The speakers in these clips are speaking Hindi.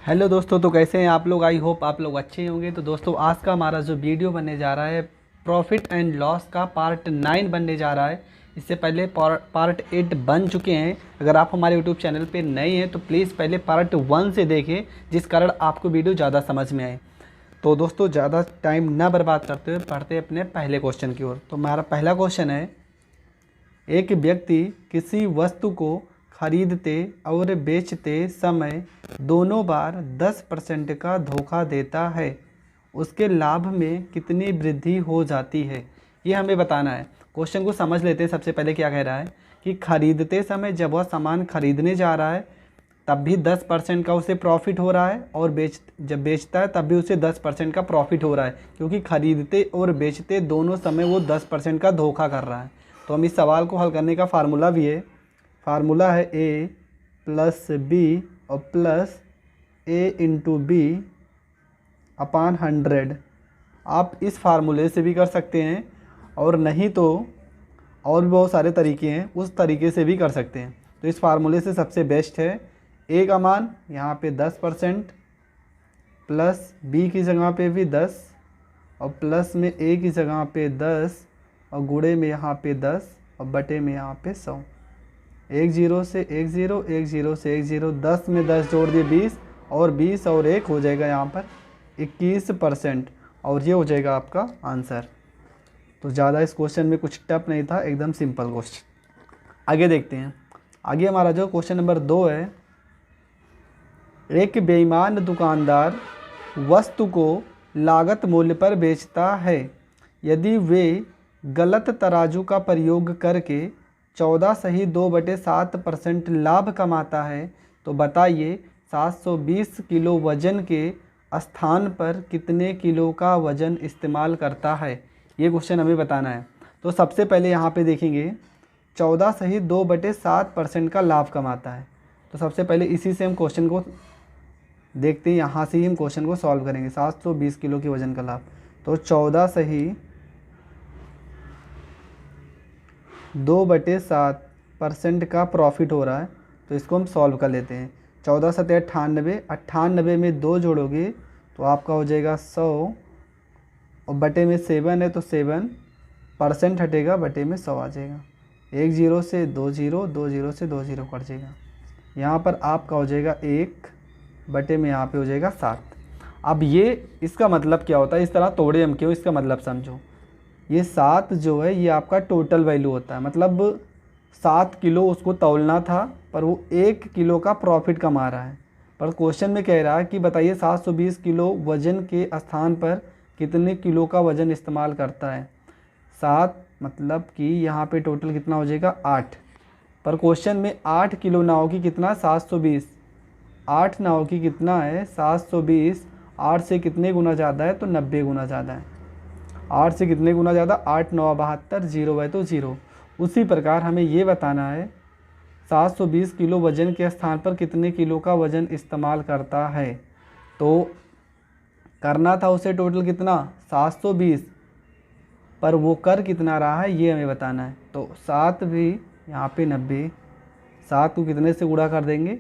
हेलो दोस्तों, तो कैसे हैं आप लोग। आई होप आप लोग अच्छे होंगे। तो दोस्तों, आज का हमारा जो वीडियो बनने जा रहा है प्रॉफिट एंड लॉस का पार्ट 9 बनने जा रहा है। इससे पहले पार्ट 8 बन चुके हैं। अगर आप हमारे यूट्यूब चैनल पे नए हैं तो प्लीज़ पहले पार्ट 1 से देखें, जिस कारण आपको वीडियो ज़्यादा समझ में आए। तो दोस्तों, ज़्यादा टाइम ना बर्बाद करते हुए पढ़ते अपने पहले क्वेश्चन की ओर। तो हमारा पहला क्वेश्चन है, एक व्यक्ति किसी वस्तु को खरीदते और बेचते समय दोनों बार 10% का धोखा देता है, उसके लाभ में कितनी वृद्धि हो जाती है, ये हमें बताना है। क्वेश्चन को समझ लेते हैं। सबसे पहले क्या कह रहा है कि खरीदते समय जब वह सामान खरीदने जा रहा है तब भी 10% का उसे प्रॉफिट हो रहा है, और जब बेचता है तब भी उसे 10% का प्रॉफिट हो रहा है, क्योंकि खरीदते और बेचते दोनों समय वो 10% का धोखा कर रहा है। तो हम इस सवाल को हल करने का फार्मूला भी है। फार्मूला है ए प्लस बी और प्लस ए इंटू बी अपान 100। आप इस फार्मूले से भी कर सकते हैं, और नहीं तो और भी बहुत सारे तरीके हैं, उस तरीके से भी कर सकते हैं। तो इस फार्मूले से सबसे बेस्ट है ए का मान यहाँ पे 10% प्लस बी की जगह पे भी 10 और प्लस में ए की जगह पे 10 और गुणे में यहाँ पे 10 और बटे में यहाँ पे 100। एक जीरो से एक जीरो, एक जीरो से एक जीरो, 10 में 10 जोड़ दिए 20, और 20 और 1 हो जाएगा यहाँ पर 21%, और ये हो जाएगा आपका आंसर। तो ज़्यादा इस क्वेश्चन में कुछ टफ नहीं था, एकदम सिंपल क्वेश्चन। आगे देखते हैं। आगे हमारा जो क्वेश्चन नंबर 2 है, एक बेईमान दुकानदार वस्तु को लागत मूल्य पर बेचता है। यदि वे गलत तराजू का प्रयोग करके 14 सही 2/7% लाभ कमाता है, तो बताइए 720 किलो वजन के स्थान पर कितने किलो का वजन इस्तेमाल करता है, ये क्वेश्चन हमें बताना है। तो सबसे पहले यहाँ पे देखेंगे 14 सही 2/7% का लाभ कमाता है। तो सबसे पहले इसी से हम क्वेश्चन को देखते हैं, यहाँ से ही हम क्वेश्चन को सॉल्व करेंगे। 720 किलो के वजन का लाभ, तो 14 सही 2/7% का प्रॉफिट हो रहा है। तो इसको हम सॉल्व कर लेते हैं। 14 सत्ते 98, 98 में 2 जोड़ोगे तो आपका हो जाएगा 100, और बटे में 7 है तो 7% हटेगा, बटे में 100 आ जाएगा। एक जीरो से 2 जीरो, 2 जीरो से 2 जीरो कट जाएगा। यहाँ पर आपका हो जाएगा 1, बटे में यहाँ पे हो जाएगा 7। अब ये इसका मतलब क्या होता है, इस तरह तोड़े हम क्यों, इसका मतलब समझो। ये 7 जो है ये आपका टोटल वैल्यू होता है, मतलब 7 किलो उसको तौलना था, पर वो 1 किलो का प्रॉफिट कमा रहा है। पर क्वेश्चन में कह रहा है कि बताइए 720 किलो वजन के स्थान पर कितने किलो का वजन इस्तेमाल करता है। 7 मतलब कि यहाँ पे टोटल कितना हो जाएगा 8, पर क्वेश्चन में 8 किलो ना हो कि कितना 720, 8 ना हो कि कितना है 720, 8 से कितने गुना ज़्यादा है तो 90 गुना ज़्यादा है। 8 से कितने गुना ज़्यादा, 8 9 72, 0 है तो 0। उसी प्रकार हमें ये बताना है 720 किलो वजन के स्थान पर कितने किलो का वजन इस्तेमाल करता है। तो करना था उसे टोटल कितना 720, पर वो कर कितना रहा है ये हमें बताना है। तो 7 भी यहाँ पे 90, 7 को कितने से गुणा कर देंगे,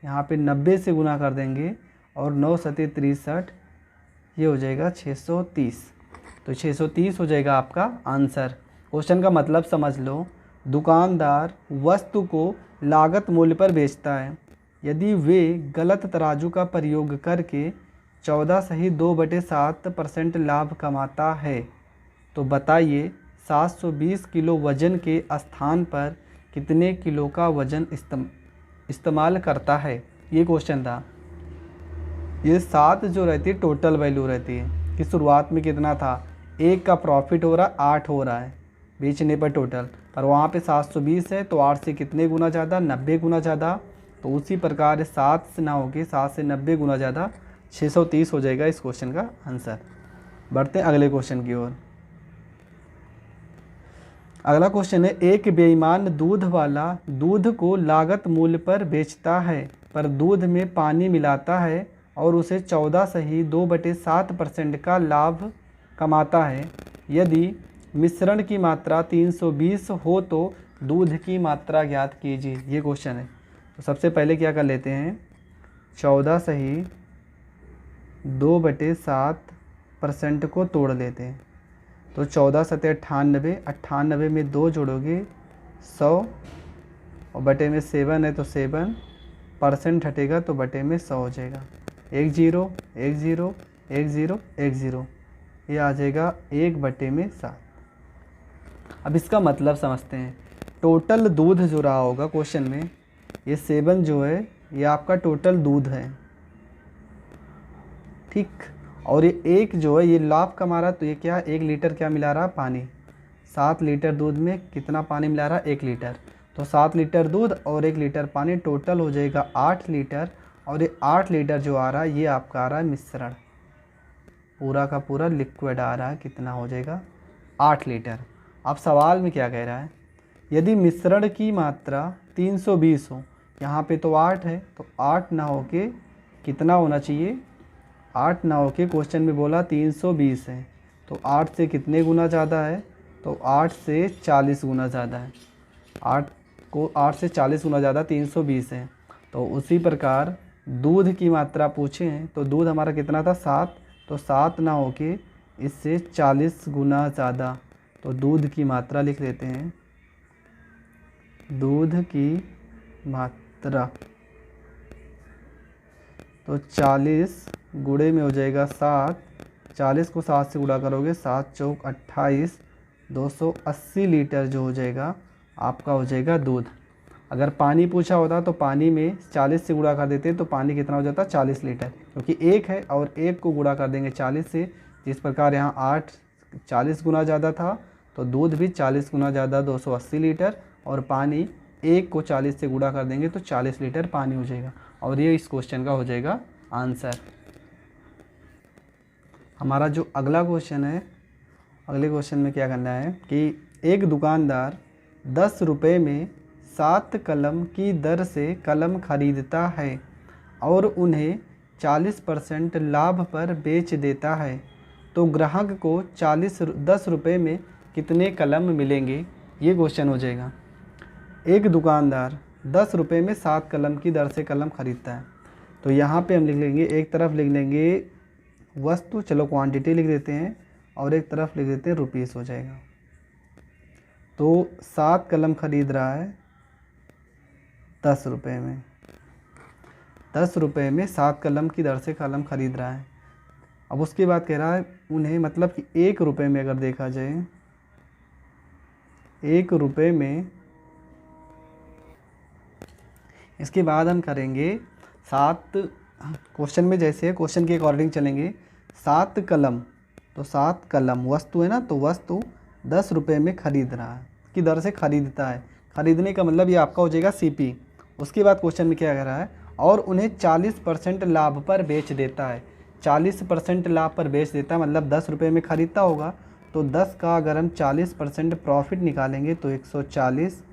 यहाँ पे 90 से गुणा कर देंगे, और 9 सत्ते 63, ये हो जाएगा 630। तो 630 हो जाएगा आपका आंसर। क्वेश्चन का मतलब समझ लो। दुकानदार वस्तु को लागत मूल्य पर बेचता है। यदि वे गलत तराजू का प्रयोग करके 14 सही 2/7% लाभ कमाता है, तो बताइए 720 किलो वजन के स्थान पर कितने किलो का वजन इस्तेमाल करता है, ये क्वेश्चन था। ये 7 जो रहती है टोटल वैल्यू रहती है कि शुरुआत में कितना था, 1 का प्रॉफिट हो रहा है, 8 हो रहा है बेचने पर टोटल, पर वहाँ पे 720 है तो 8 से कितने गुना ज़्यादा, 90 गुना ज़्यादा। तो उसी प्रकार 7 से ना होके 7 से 90 गुना ज़्यादा, 630 हो जाएगा इस क्वेश्चन का आंसर। बढ़ते हैं अगले क्वेश्चन की ओर। अगला क्वेश्चन है, एक बेईमान दूध वाला दूध को लागत मूल्य पर बेचता है, पर दूध में पानी मिलाता है और उसे 14 सही 2/7% का लाभ कमाता है। यदि मिश्रण की मात्रा 320 हो तो दूध की मात्रा ज्ञात कीजिए, ये क्वेश्चन है। तो सबसे पहले क्या कर लेते हैं, 14 सही 2/7% को तोड़ लेते हैं। तो 14 सतह 98, 98 में 2 जोड़ोगे 100 और बटे में 7 है तो 7% हटेगा तो बटे में 100 हो जाएगा। 1 0 1 0 1 0 1 0, ये आ जाएगा 1/7। अब इसका मतलब समझते हैं। टोटल दूध जो रहा होगा क्वेश्चन में, ये 7 जो है ये आपका टोटल दूध है, ठीक। और ये 1 जो है ये लाभ का मारा, तो ये क्या 1 लीटर क्या मिला रहा, पानी। 7 लीटर दूध में कितना पानी मिला रहा, 1 लीटर। तो 7 लीटर दूध और 1 लीटर पानी, टोटल हो जाएगा 8 लीटर। और ये 8 लीटर जो आ रहा है ये आपका आ रहा है मिश्रण, पूरा का पूरा लिक्विड आ रहा है। कितना हो जाएगा, 8 लीटर। अब सवाल में क्या कह रहा है, यदि मिश्रण की मात्रा 320 हो, यहाँ पे तो 8 है, तो 8 ना होके कितना होना चाहिए, 8 ना होके क्वेश्चन में बोला 320 है, तो 8 से कितने गुना ज़्यादा है, तो 8 से 40 गुना ज़्यादा है। 8 से 40 गुना ज़्यादा 320 है। तो उसी प्रकार दूध की मात्रा पूछे हैं, तो दूध हमारा कितना था, 7, तो 7 ना होके इससे 40 गुना ज़्यादा, तो दूध की मात्रा लिख लेते हैं। दूध की मात्रा तो 40 गुणे में हो जाएगा 7, 40 को 7 से गुणा करोगे 7 चौक 28, 280 लीटर जो हो जाएगा आपका हो जाएगा दूध। अगर पानी पूछा होता तो पानी में 40 से गुणा कर देते तो पानी कितना हो जाता, 40 लीटर, क्योंकि 1 है और 1 को गुणा कर देंगे 40 से। जिस प्रकार यहाँ 8 40 गुना ज़्यादा था, तो दूध भी 40 गुना ज़्यादा 280 लीटर, और पानी 1 को 40 से गुणा कर देंगे तो 40 लीटर पानी हो जाएगा। और ये इस क्वेश्चन का हो जाएगा आंसर। हमारा जो अगला क्वेश्चन है, अगले क्वेश्चन में क्या करना है कि एक दुकानदार 10 रुपये में 7 कलम की दर से कलम खरीदता है और उन्हें 40% लाभ पर बेच देता है, तो ग्राहक को 10 रुपये में कितने कलम मिलेंगे, ये क्वेश्चन हो जाएगा। एक दुकानदार 10 रुपये में 7 कलम की दर से कलम खरीदता है, तो यहाँ पे हम लिख लेंगे, एक तरफ लिख लेंगे वस्तु, चलो क्वांटिटी लिख देते हैं, और एक तरफ लिख देते हैं रुपीस हो जाएगा। तो 7 कलम खरीद रहा है 10 रुपये में, 10 रुपये में 7 कलम की दर से कलम खरीद रहा है। अब उसके बाद कह रहा है उन्हें, मतलब कि 1 रुपये में अगर देखा जाए, 1 रुपये में, इसके बाद हम करेंगे 7, क्वेश्चन में जैसे क्वेश्चन के अकॉर्डिंग चलेंगे। 7 कलम, तो 7 कलम वस्तु है ना, तो वस्तु 10 रुपये में खरीद रहा है, की दर से खरीदता है। खरीदने का मतलब ये आपका हो जाएगा सीपी। उसके बाद क्वेश्चन में क्या कह रहा है, और उन्हें 40% लाभ पर बेच देता है। 40% लाभ पर बेच देता है मतलब 10 रुपये में खरीदता होगा, तो 10 का अगर हम 40% प्रॉफिट निकालेंगे तो 140,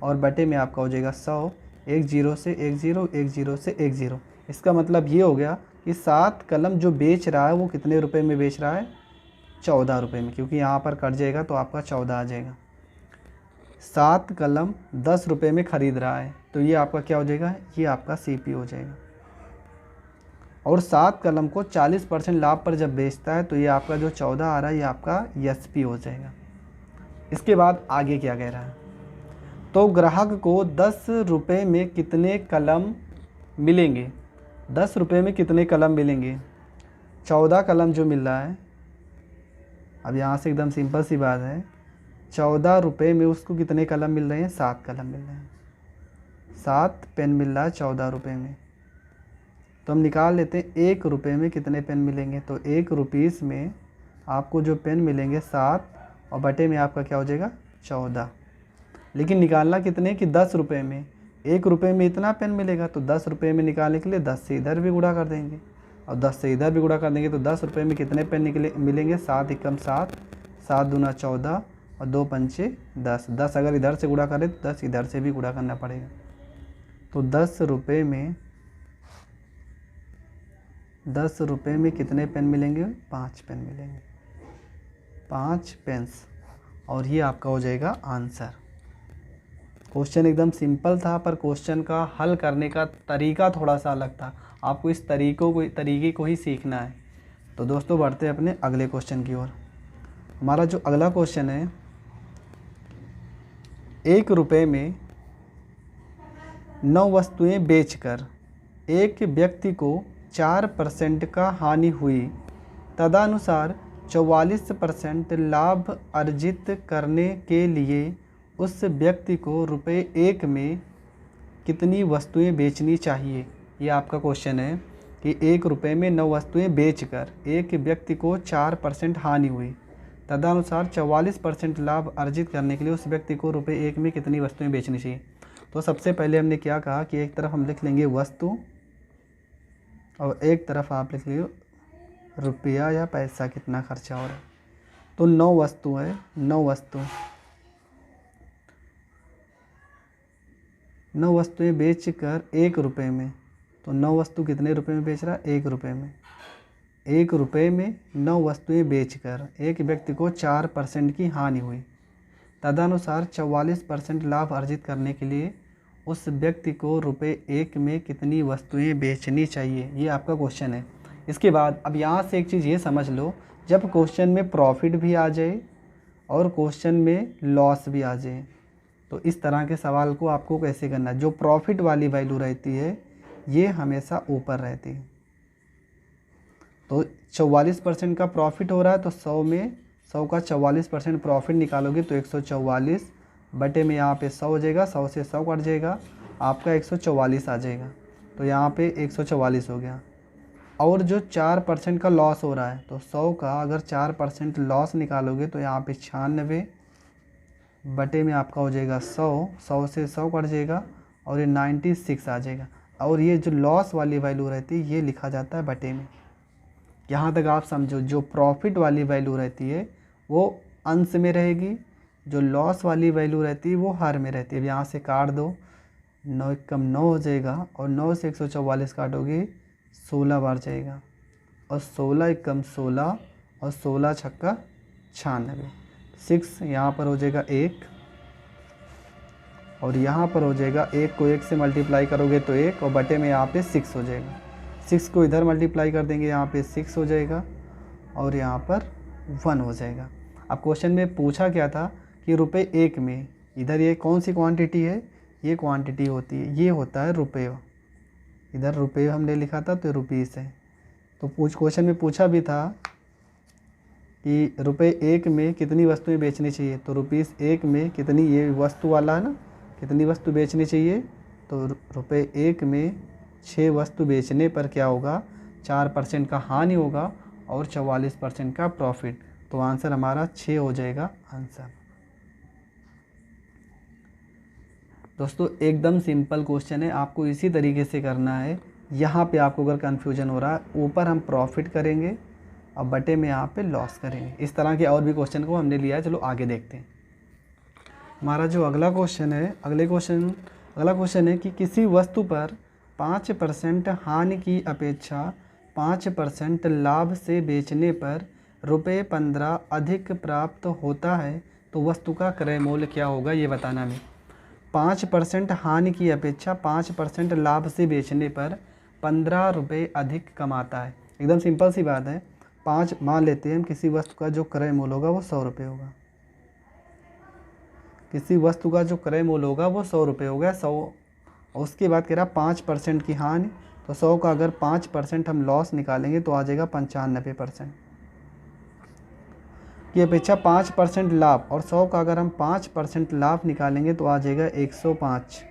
और बटे में आपका हो जाएगा 100। 1 0 से 1 0, 1 0 से 1 0। इसका मतलब ये हो गया कि 7 कलम जो बेच रहा है वो कितने रुपए में बेच रहा है, 14 रुपये में, क्योंकि यहाँ पर कट जाएगा तो आपका 14 आ जाएगा। 7 कलम 10 रुपये में ख़रीद रहा है, तो ये आपका क्या हो जाएगा, ये आपका सीपी हो जाएगा। और 7 कलम को 40% लाभ पर जब बेचता है तो ये आपका जो 14 आ रहा है ये आपका एसपी हो जाएगा। इसके बाद आगे क्या कह रहा है, तो ग्राहक को 10 रुपये में कितने कलम मिलेंगे, 10 रुपये में कितने कलम मिलेंगे, 14 कलम जो मिल रहा है। अब यहाँ से एकदम सिंपल सी बात है, 14 रुपये में उसको कितने कलम मिल रहे हैं, 7 कलम मिल रहे हैं, 7 पेन मिल रहा है 14 रुपये में। तो हम निकाल लेते हैं 1 रुपये में कितने पेन मिलेंगे, तो 1 रुपीस में आपको जो पेन मिलेंगे 7, और बटे में आपका क्या हो जाएगा 14। लेकिन निकालना कितने कि 10 रुपये में, 1 रुपये में इतना पेन मिलेगा, तो 10 रुपये में निकालने के लिए 10 से इधर भी गुणा कर देंगे, और 10 से इधर भी गुणा कर देंगे, तो 10 रुपये में कितने पेन मिलेंगे, 7 एकम 7, 7 दूना 14, और 2 पंचे 10। 10 अगर इधर से गुणा करें तो 10 इधर से भी गुणा करना पड़ेगा। तो 10 रुपये में कितने पेन मिलेंगे, 5 पेन मिलेंगे, 5 पेन्स, और ये आपका हो जाएगा आंसर। क्वेश्चन एकदम सिंपल था, पर क्वेश्चन का हल करने का तरीका थोड़ा सा अलग था। आपको इस तरीके को ही सीखना है। तो दोस्तों बढ़ते हैं अपने अगले क्वेश्चन की ओर। हमारा जो अगला क्वेश्चन है, 1 रुपये में 9 वस्तुएं बेचकर एक व्यक्ति को 4% का हानि हुई, तदनुसार 44% लाभ अर्जित करने के लिए उस व्यक्ति को रुपये 1 में कितनी वस्तुएं बेचनी चाहिए। ये आपका क्वेश्चन है कि 1 रुपये में 9 वस्तुएं बेचकर एक व्यक्ति को 4% हानि हुई, तदनुसार 44% लाभ अर्जित करने के लिए उस व्यक्ति को रुपये 1 में कितनी वस्तुएं बेचनी चाहिए। तो सबसे पहले हमने क्या कहा कि एक तरफ हम लिख लेंगे वस्तु और एक तरफ आप लिख लीजिए रुपया या पैसा कितना खर्चा हो रहा है। तो 9 वस्तु है, 9 वस्तुएं बेच कर 1 रुपये में, तो 9 वस्तु कितने रुपये में बेच रहा है, 1 रुपये में। 1 रुपये में 9 वस्तुएं बेचकर एक व्यक्ति को 4% की हानि हुई, तदनुसार 44% लाभ अर्जित करने के लिए उस व्यक्ति को रुपये 1 में कितनी वस्तुएं बेचनी चाहिए। ये आपका क्वेश्चन है। इसके बाद अब यहाँ से एक चीज़ ये समझ लो, जब क्वेश्चन में प्रॉफिट भी आ जाए और क्वेश्चन में लॉस भी आ जाए, तो इस तरह के सवाल को आपको कैसे करना है। जो प्रॉफिट वाली वैल्यू रहती है ये हमेशा ऊपर रहती है। तो 44% का प्रॉफिट हो रहा है, तो 100 में 100 का 44% प्रॉफिट निकालोगे तो 144 बटे में यहाँ पे 100 हो जाएगा, 100 से 100 कट जाएगा, आपका 144 आ जाएगा। तो यहाँ पे 144 हो गया। और जो 4% का लॉस हो रहा है, तो 100 का अगर 4% लॉस निकालोगे तो यहाँ पे 96 बटे में आपका हो जाएगा 100, 100 से 100 कट जाएगा और ये 96 आ जाएगा। और ये जो लॉस वाली वैल्यू रहती है ये लिखा जाता है बटे में। यहाँ तक आप समझो, जो प्रॉफिट वाली वैल्यू रहती है वो अंश में रहेगी, जो लॉस वाली वैल्यू रहती है वो हर में रहती है। अब यहाँ से काट दो, 9 कम 9 हो जाएगा और 9 से 144 काटोगे 16 बार जाएगा और 16 कम 16 और 16 छक्का 96, 6 यहाँ पर हो जाएगा 1 और यहाँ पर हो जाएगा 1 को 1 से मल्टीप्लाई करोगे तो 1 और बटे में यहाँ पे 6 हो जाएगा। 6 को इधर मल्टीप्लाई कर देंगे, यहाँ पे 6 हो जाएगा और यहाँ पर 1 हो जाएगा। अब क्वेश्चन में पूछा क्या था कि रुपये 1 में, इधर ये कौन सी क्वांटिटी है, ये क्वांटिटी होती है, ये होता है रुपये। इधर रुपये हमने लिखा था तो रुपीस है। तो क्वेश्चन में पूछा भी था कि रुपये 1 में कितनी वस्तुएं बेचनी चाहिए, तो रुपीस 1 में कितनी, ये वस्तु वाला है ना, कितनी वस्तु बेचनी चाहिए। तो रुपये 1 में 6 वस्तु बेचने पर क्या होगा, 4% का हानि होगा और 44% का प्रॉफिट। तो आंसर हमारा 6 हो जाएगा आंसर। दोस्तों एकदम सिंपल क्वेश्चन है, आपको इसी तरीके से करना है। यहाँ पे आपको अगर कन्फ्यूजन हो रहा है, ऊपर हम प्रॉफिट करेंगे और बटे में यहाँ पे लॉस करेंगे। इस तरह के और भी क्वेश्चन को हमने लिया है, चलो आगे देखते हैं। हमारा जो अगला क्वेश्चन है, अगला क्वेश्चन है कि किसी वस्तु पर 5% हानि की अपेक्षा 5% लाभ से बेचने पर रुपये 15 अधिक प्राप्त होता है, तो वस्तु का क्रय मूल्य क्या होगा, ये बताना हमें। 5% हानि की अपेक्षा 5% लाभ से बेचने पर 15 रुपये अधिक कमाता है। एकदम सिंपल सी बात है। 5 मान लेते हैं हम, किसी वस्तु का जो क्रय मूल्य होगा वो 100 रुपये होगा। किसी वस्तु का जो क्रय मूल्य होगा वो 100 रुपये हो गया। 100 और उसके बाद कह रहा 5% की हानि, तो 100 का अगर 5% हम लॉस निकालेंगे तो आ जाएगा 95% की अपेक्षा 5% लाभ, और 100 का अगर हम 5% लाभ निकालेंगे तो आ जाएगा 105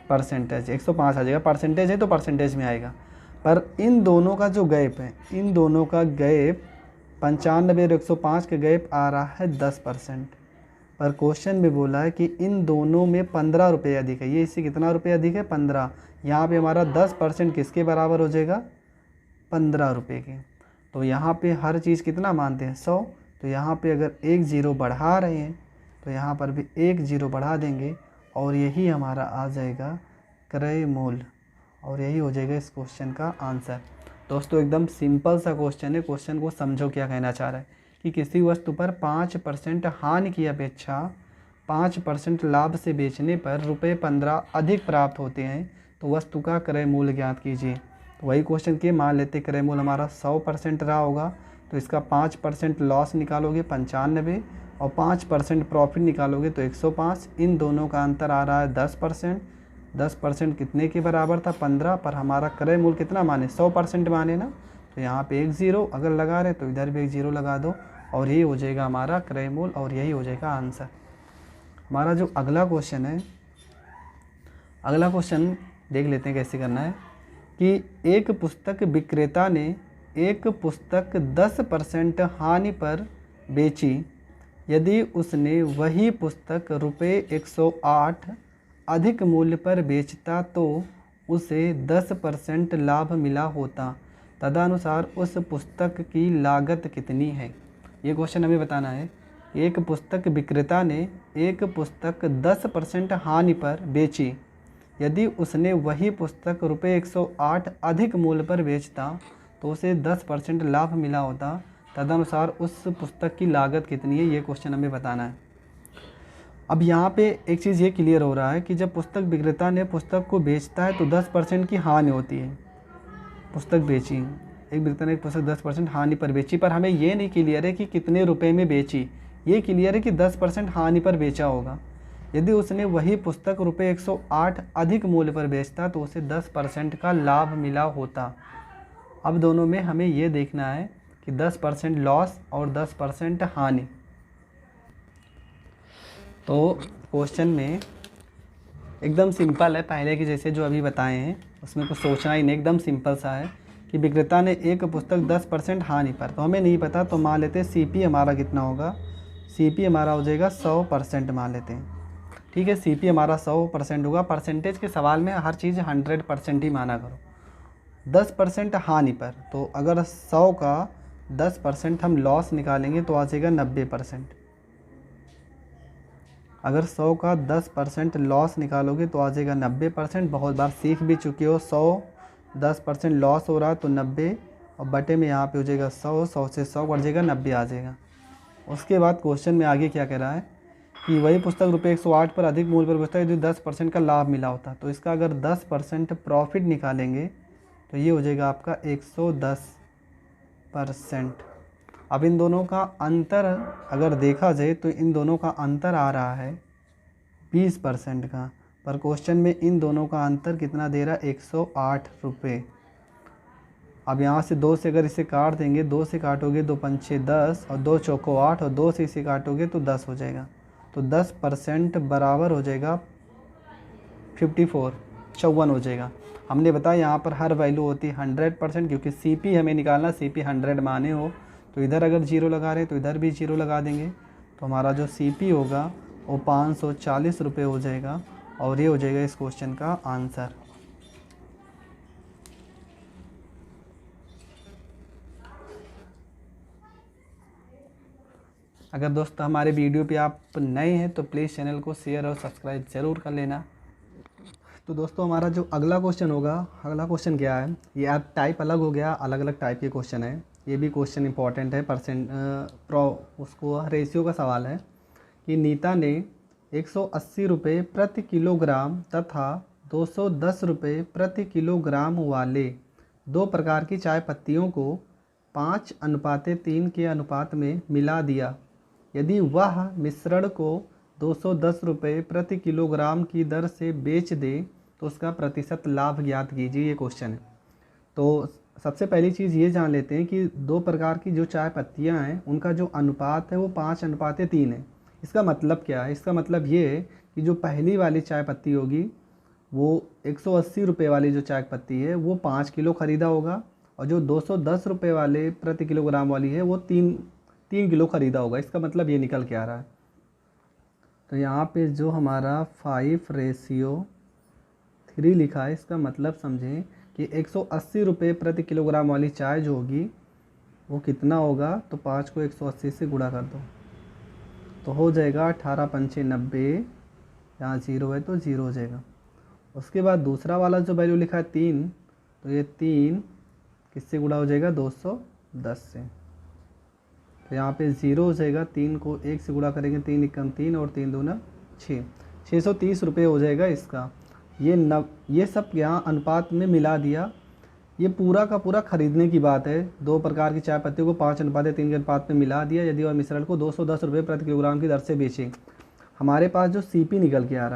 परसेंटेज। 105 आ जाएगा, परसेंटेज है तो परसेंटेज में आएगा। पर इन दोनों का जो गैप है, इन दोनों का गैप 95 और 105 का गैप आ रहा है 10%। पर क्वेश्चन में बोला है कि इन दोनों में 15 रुपये अधिक है। ये इससे कितना रुपये अधिक है, 15। यहाँ पे हमारा 10% किसके बराबर हो जाएगा, 15 रुपये के। तो यहाँ पे हर चीज़ कितना मानते हैं, 100। तो यहाँ पे अगर 1 0 बढ़ा रहे हैं तो यहाँ पर भी 1 0 बढ़ा देंगे और यही हमारा आ जाएगा क्रय मूल्य, और यही हो जाएगा इस क्वेश्चन का आंसर। दोस्तों एकदम सिंपल सा क्वेश्चन है। क्वेश्चन को समझो क्या कहना चाह रहा है कि किसी वस्तु पर 5% हानि की अपेक्षा 5% लाभ से बेचने पर रुपये 15 अधिक प्राप्त होते हैं, तो वस्तु का क्रय मूल्य ज्ञात कीजिए। तो वही क्वेश्चन के मान लेते क्रय मूल्य हमारा 100% रहा होगा, तो इसका 5% लॉस निकालोगे 95 और 5% प्रॉफिट निकालोगे तो 105। इन दोनों का अंतर आ रहा है 10%। 10% कितने के बराबर था 15, पर हमारा क्रय मूल्य कितना माने 100% माने ना, तो यहाँ पे एक ज़ीरो अगर लगा रहे तो इधर भी एक ज़ीरो लगा दो और यही हो जाएगा हमारा क्रय मूल्य और यही हो जाएगा आंसर। हमारा जो अगला क्वेश्चन है, अगला क्वेश्चन देख लेते हैं कैसे करना है कि एक पुस्तक विक्रेता ने एक पुस्तक 10% हानि पर बेची। यदि उसने वही पुस्तक रुपये 108 अधिक मूल्य पर बेचता तो उसे 10% लाभ मिला होता। तदनुसार उस पुस्तक की लागत कितनी है। ये क्वेश्चन हमें बताना है। एक पुस्तक विक्रेता ने एक पुस्तक 10% हानि पर बेची। यदि उसने वही पुस्तक रुपये 108 अधिक मूल्य पर बेचता तो उसे 10% लाभ मिला होता। तदनुसार उस पुस्तक की लागत कितनी है, ये क्वेश्चन हमें बताना है। अब यहाँ पे एक चीज़ ये क्लियर हो रहा है कि जब पुस्तक विक्रेता ने पुस्तक को बेचता है तो 10% की हानि होती है। पुस्तक बेची, एक विक्रेता ने एक पुस्तक 10% हानि पर बेची, पर हमें ये नहीं क्लियर है कि कितने रुपए में बेची। ये क्लियर है कि 10% हानि पर बेचा होगा। यदि उसने वही पुस्तक रुपये 108 अधिक मूल्य पर बेचता तो उसे 10% का लाभ मिला होता। अब दोनों में हमें ये देखना है कि 10% लॉस और 10% हानि। तो क्वेश्चन में एकदम सिंपल है, पहले के जैसे जो अभी बताए हैं उसमें कुछ सोचना ही नहीं, एकदम सिंपल सा है कि विक्रेता ने एक पुस्तक 10% हानि पर, तो हमें नहीं पता तो मान लेते हैं CP हमारा कितना होगा। CP हमारा हो जाएगा 100% मान लेते हैं, ठीक है। CP हमारा 100% होगा। परसेंटेज के सवाल में हर चीज़ 100% ही माना करो। 10% हानि पर, तो अगर 100 का 10% हम लॉस निकालेंगे तो आ जाएगा 90%। अगर 100 का 10% लॉस निकालोगे तो आ जाएगा 90%। बहुत बार सीख भी चुके हो, 100 10% लॉस हो रहा है तो 90 और बटे में यहाँ पे हो जाएगा 100, 100 से 100 बढ़ जाएगा 90 आ जाएगा। उसके बाद क्वेश्चन में आगे क्या कह रहा है कि वही पुस्तक रुपये 108 पर अधिक मूल्य पर बेचता है जो 10% का लाभ मिला होता। तो इसका अगर 10% प्रॉफिट निकालेंगे तो ये हो जाएगा आपका 110%। अब इन दोनों का अंतर अगर देखा जाए तो इन दोनों का अंतर आ रहा है 20% का, पर क्वेश्चन में इन दोनों का अंतर कितना दे रहा है 108 रुपये। अब यहाँ से 2 से अगर इसे काट देंगे, 2 से काटोगे 2 पंचे 10 और 2 चौको 8 और 2 से इसे काटोगे तो 10 हो जाएगा। तो 10% बराबर हो जाएगा 54 हो जाएगा। हमने बताया यहाँ पर हर वैल्यू होती है 100%, क्योंकि CP हमें निकालना, CP 100 माने हो तो इधर अगर जीरो लगा रहे हैं तो इधर भी जीरो लगा देंगे। तो हमारा जो CP होगा वो 540 रुपये हो जाएगा और ये हो जाएगा इस क्वेश्चन का आंसर। अगर दोस्तों हमारे वीडियो पे आप नए हैं तो प्लीज़ चैनल को शेयर और सब्सक्राइब ज़रूर कर लेना। तो दोस्तों हमारा जो अगला क्वेश्चन होगा, अगला क्वेश्चन क्या है, ये आप टाइप अलग हो गया, अलग अलग टाइप के क्वेश्चन है। ये भी क्वेश्चन इंपॉर्टेंट है, उसको रेशियो का सवाल है कि नीता ने 180 रुपये प्रति किलोग्राम तथा 210 रुपये प्रति किलोग्राम वाले 2 प्रकार की चाय पत्तियों को 5:3 के अनुपात में मिला दिया। यदि वह मिश्रण को 210 रुपये प्रति किलोग्राम की दर से बेच दे तो उसका प्रतिशत लाभ ज्ञात कीजिए। ये क्वेश्चन है। तो सबसे पहली चीज़ ये जान लेते हैं कि 2 प्रकार की जो चाय पत्तियाँ हैं उनका जो अनुपात है वो 5:3 है। इसका मतलब क्या है? इसका मतलब ये है कि जो पहली वाली चाय पत्ती होगी वो 180 रुपये वाली जो चाय पत्ती है वो 5 किलो ख़रीदा होगा और जो 210 रुपये वाले प्रति किलोग्राम वाली है वो 3 किलो ख़रीदा होगा। इसका मतलब ये निकल के आ रहा है। तो यहाँ पे जो हमारा 5:3 लिखा है, इसका मतलब समझें कि 180 रुपये प्रति किलोग्राम वाली चाय जो होगी वो कितना होगा, तो 5 को 180 से गुणा कर दो तो हो जाएगा 18 पंचे 90, यहाँ 0 है तो 0 हो जाएगा। उसके बाद दूसरा वाला जो वैल्यू लिखा है 3, तो ये 3 किससे गुणा हो जाएगा 210 से, तो यहाँ पे 0 हो जाएगा। 3 को 1 से गुणा करेंगे 3 एकम 3 और 3 दूना 6, 630 रुपये हो जाएगा इसका। ये सब यहाँ अनुपात में मिला दिया। ये पूरा का पूरा खरीदने की बात है। 2 प्रकार की चाय पत्तियों को 5:3 के अनुपात में मिला दिया यदि वह मिश्रण को 210 रुपये प्रति किलोग्राम की दर से बेचें। हमारे पास जो सीपी निकल के आ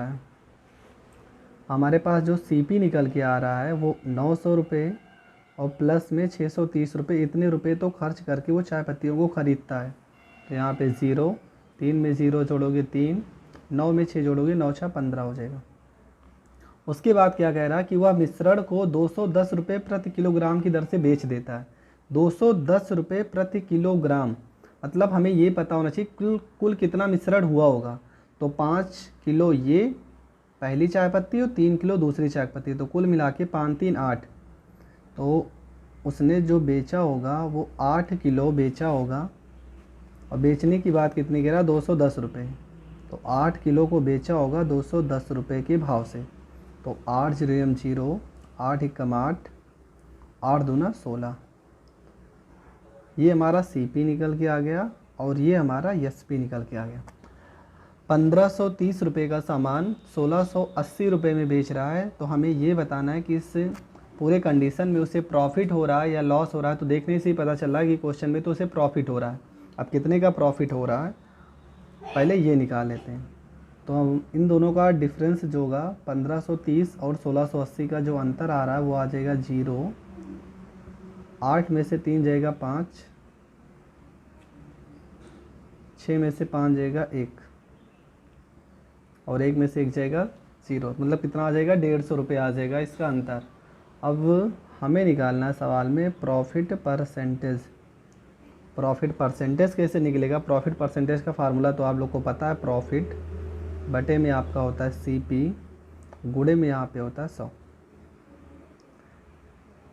रहा है, वो 900 रुपये और प्लस में 630 रुपये, इतने रुपये तो खर्च करके वो चाय पत्तियों को ख़रीदता है। तो यहाँ पे 0, 3 में 0 जोड़ोगे 3, 9 में 6 जोड़ोगे 9 6 15 हो जाएगा। उसके बाद क्या कह रहा है कि वह मिश्रण को 210 रुपये प्रति किलोग्राम की दर से बेच देता है। 210 रुपये प्रति किलोग्राम, मतलब हमें ये पता होना चाहिए कुल कितना मिश्रण हुआ होगा। तो 5 किलो ये पहली चाय पत्ती और 3 किलो दूसरी चाय पत्ती, तो कुल मिला के 5 3 8। तो उसने जो बेचा होगा वो 8 किलो बेचा होगा, और बेचने की बात कितनी कह रहा है, 210 रुपये। तो 8 किलो को बेचा होगा 210 रुपये के भाव से। तो 8 0 0, 8 एकम 8, 8 दूना 16। ये हमारा सीपी निकल के आ गया और ये हमारा एसपी निकल के आ गया। 1530 रुपये का सामान 1680 रुपये में बेच रहा है। तो हमें ये बताना है कि इस पूरे कंडीशन में उसे प्रॉफिट हो रहा है या लॉस हो रहा है। तो देखने से ही पता चल रहा है कि क्वेश्चन में तो उसे प्रॉफिट हो रहा है। अब कितने का प्रॉफिट हो रहा है पहले ये निकाल लेते हैं। तो हम इन दोनों का डिफरेंस जो होगा 1530 और 1680 का जो अंतर आ रहा है वो आ जाएगा 0। 8 में से 3 जाएगा 5, 6 में से 5 जाएगा 1, और 1 में से 1 जाएगा 0। मतलब कितना आ जाएगा, 150 रुपये आ जाएगा इसका अंतर। अब हमें निकालना है सवाल में प्रॉफिट परसेंटेज। प्रॉफिट परसेंटेज कैसे निकलेगा? प्रॉफिट परसेंटेज का फार्मूला तो आप लोग को पता है, प्रॉफिट बटे में आपका होता है सीपी, गुणे में यहाँ पे होता है 100।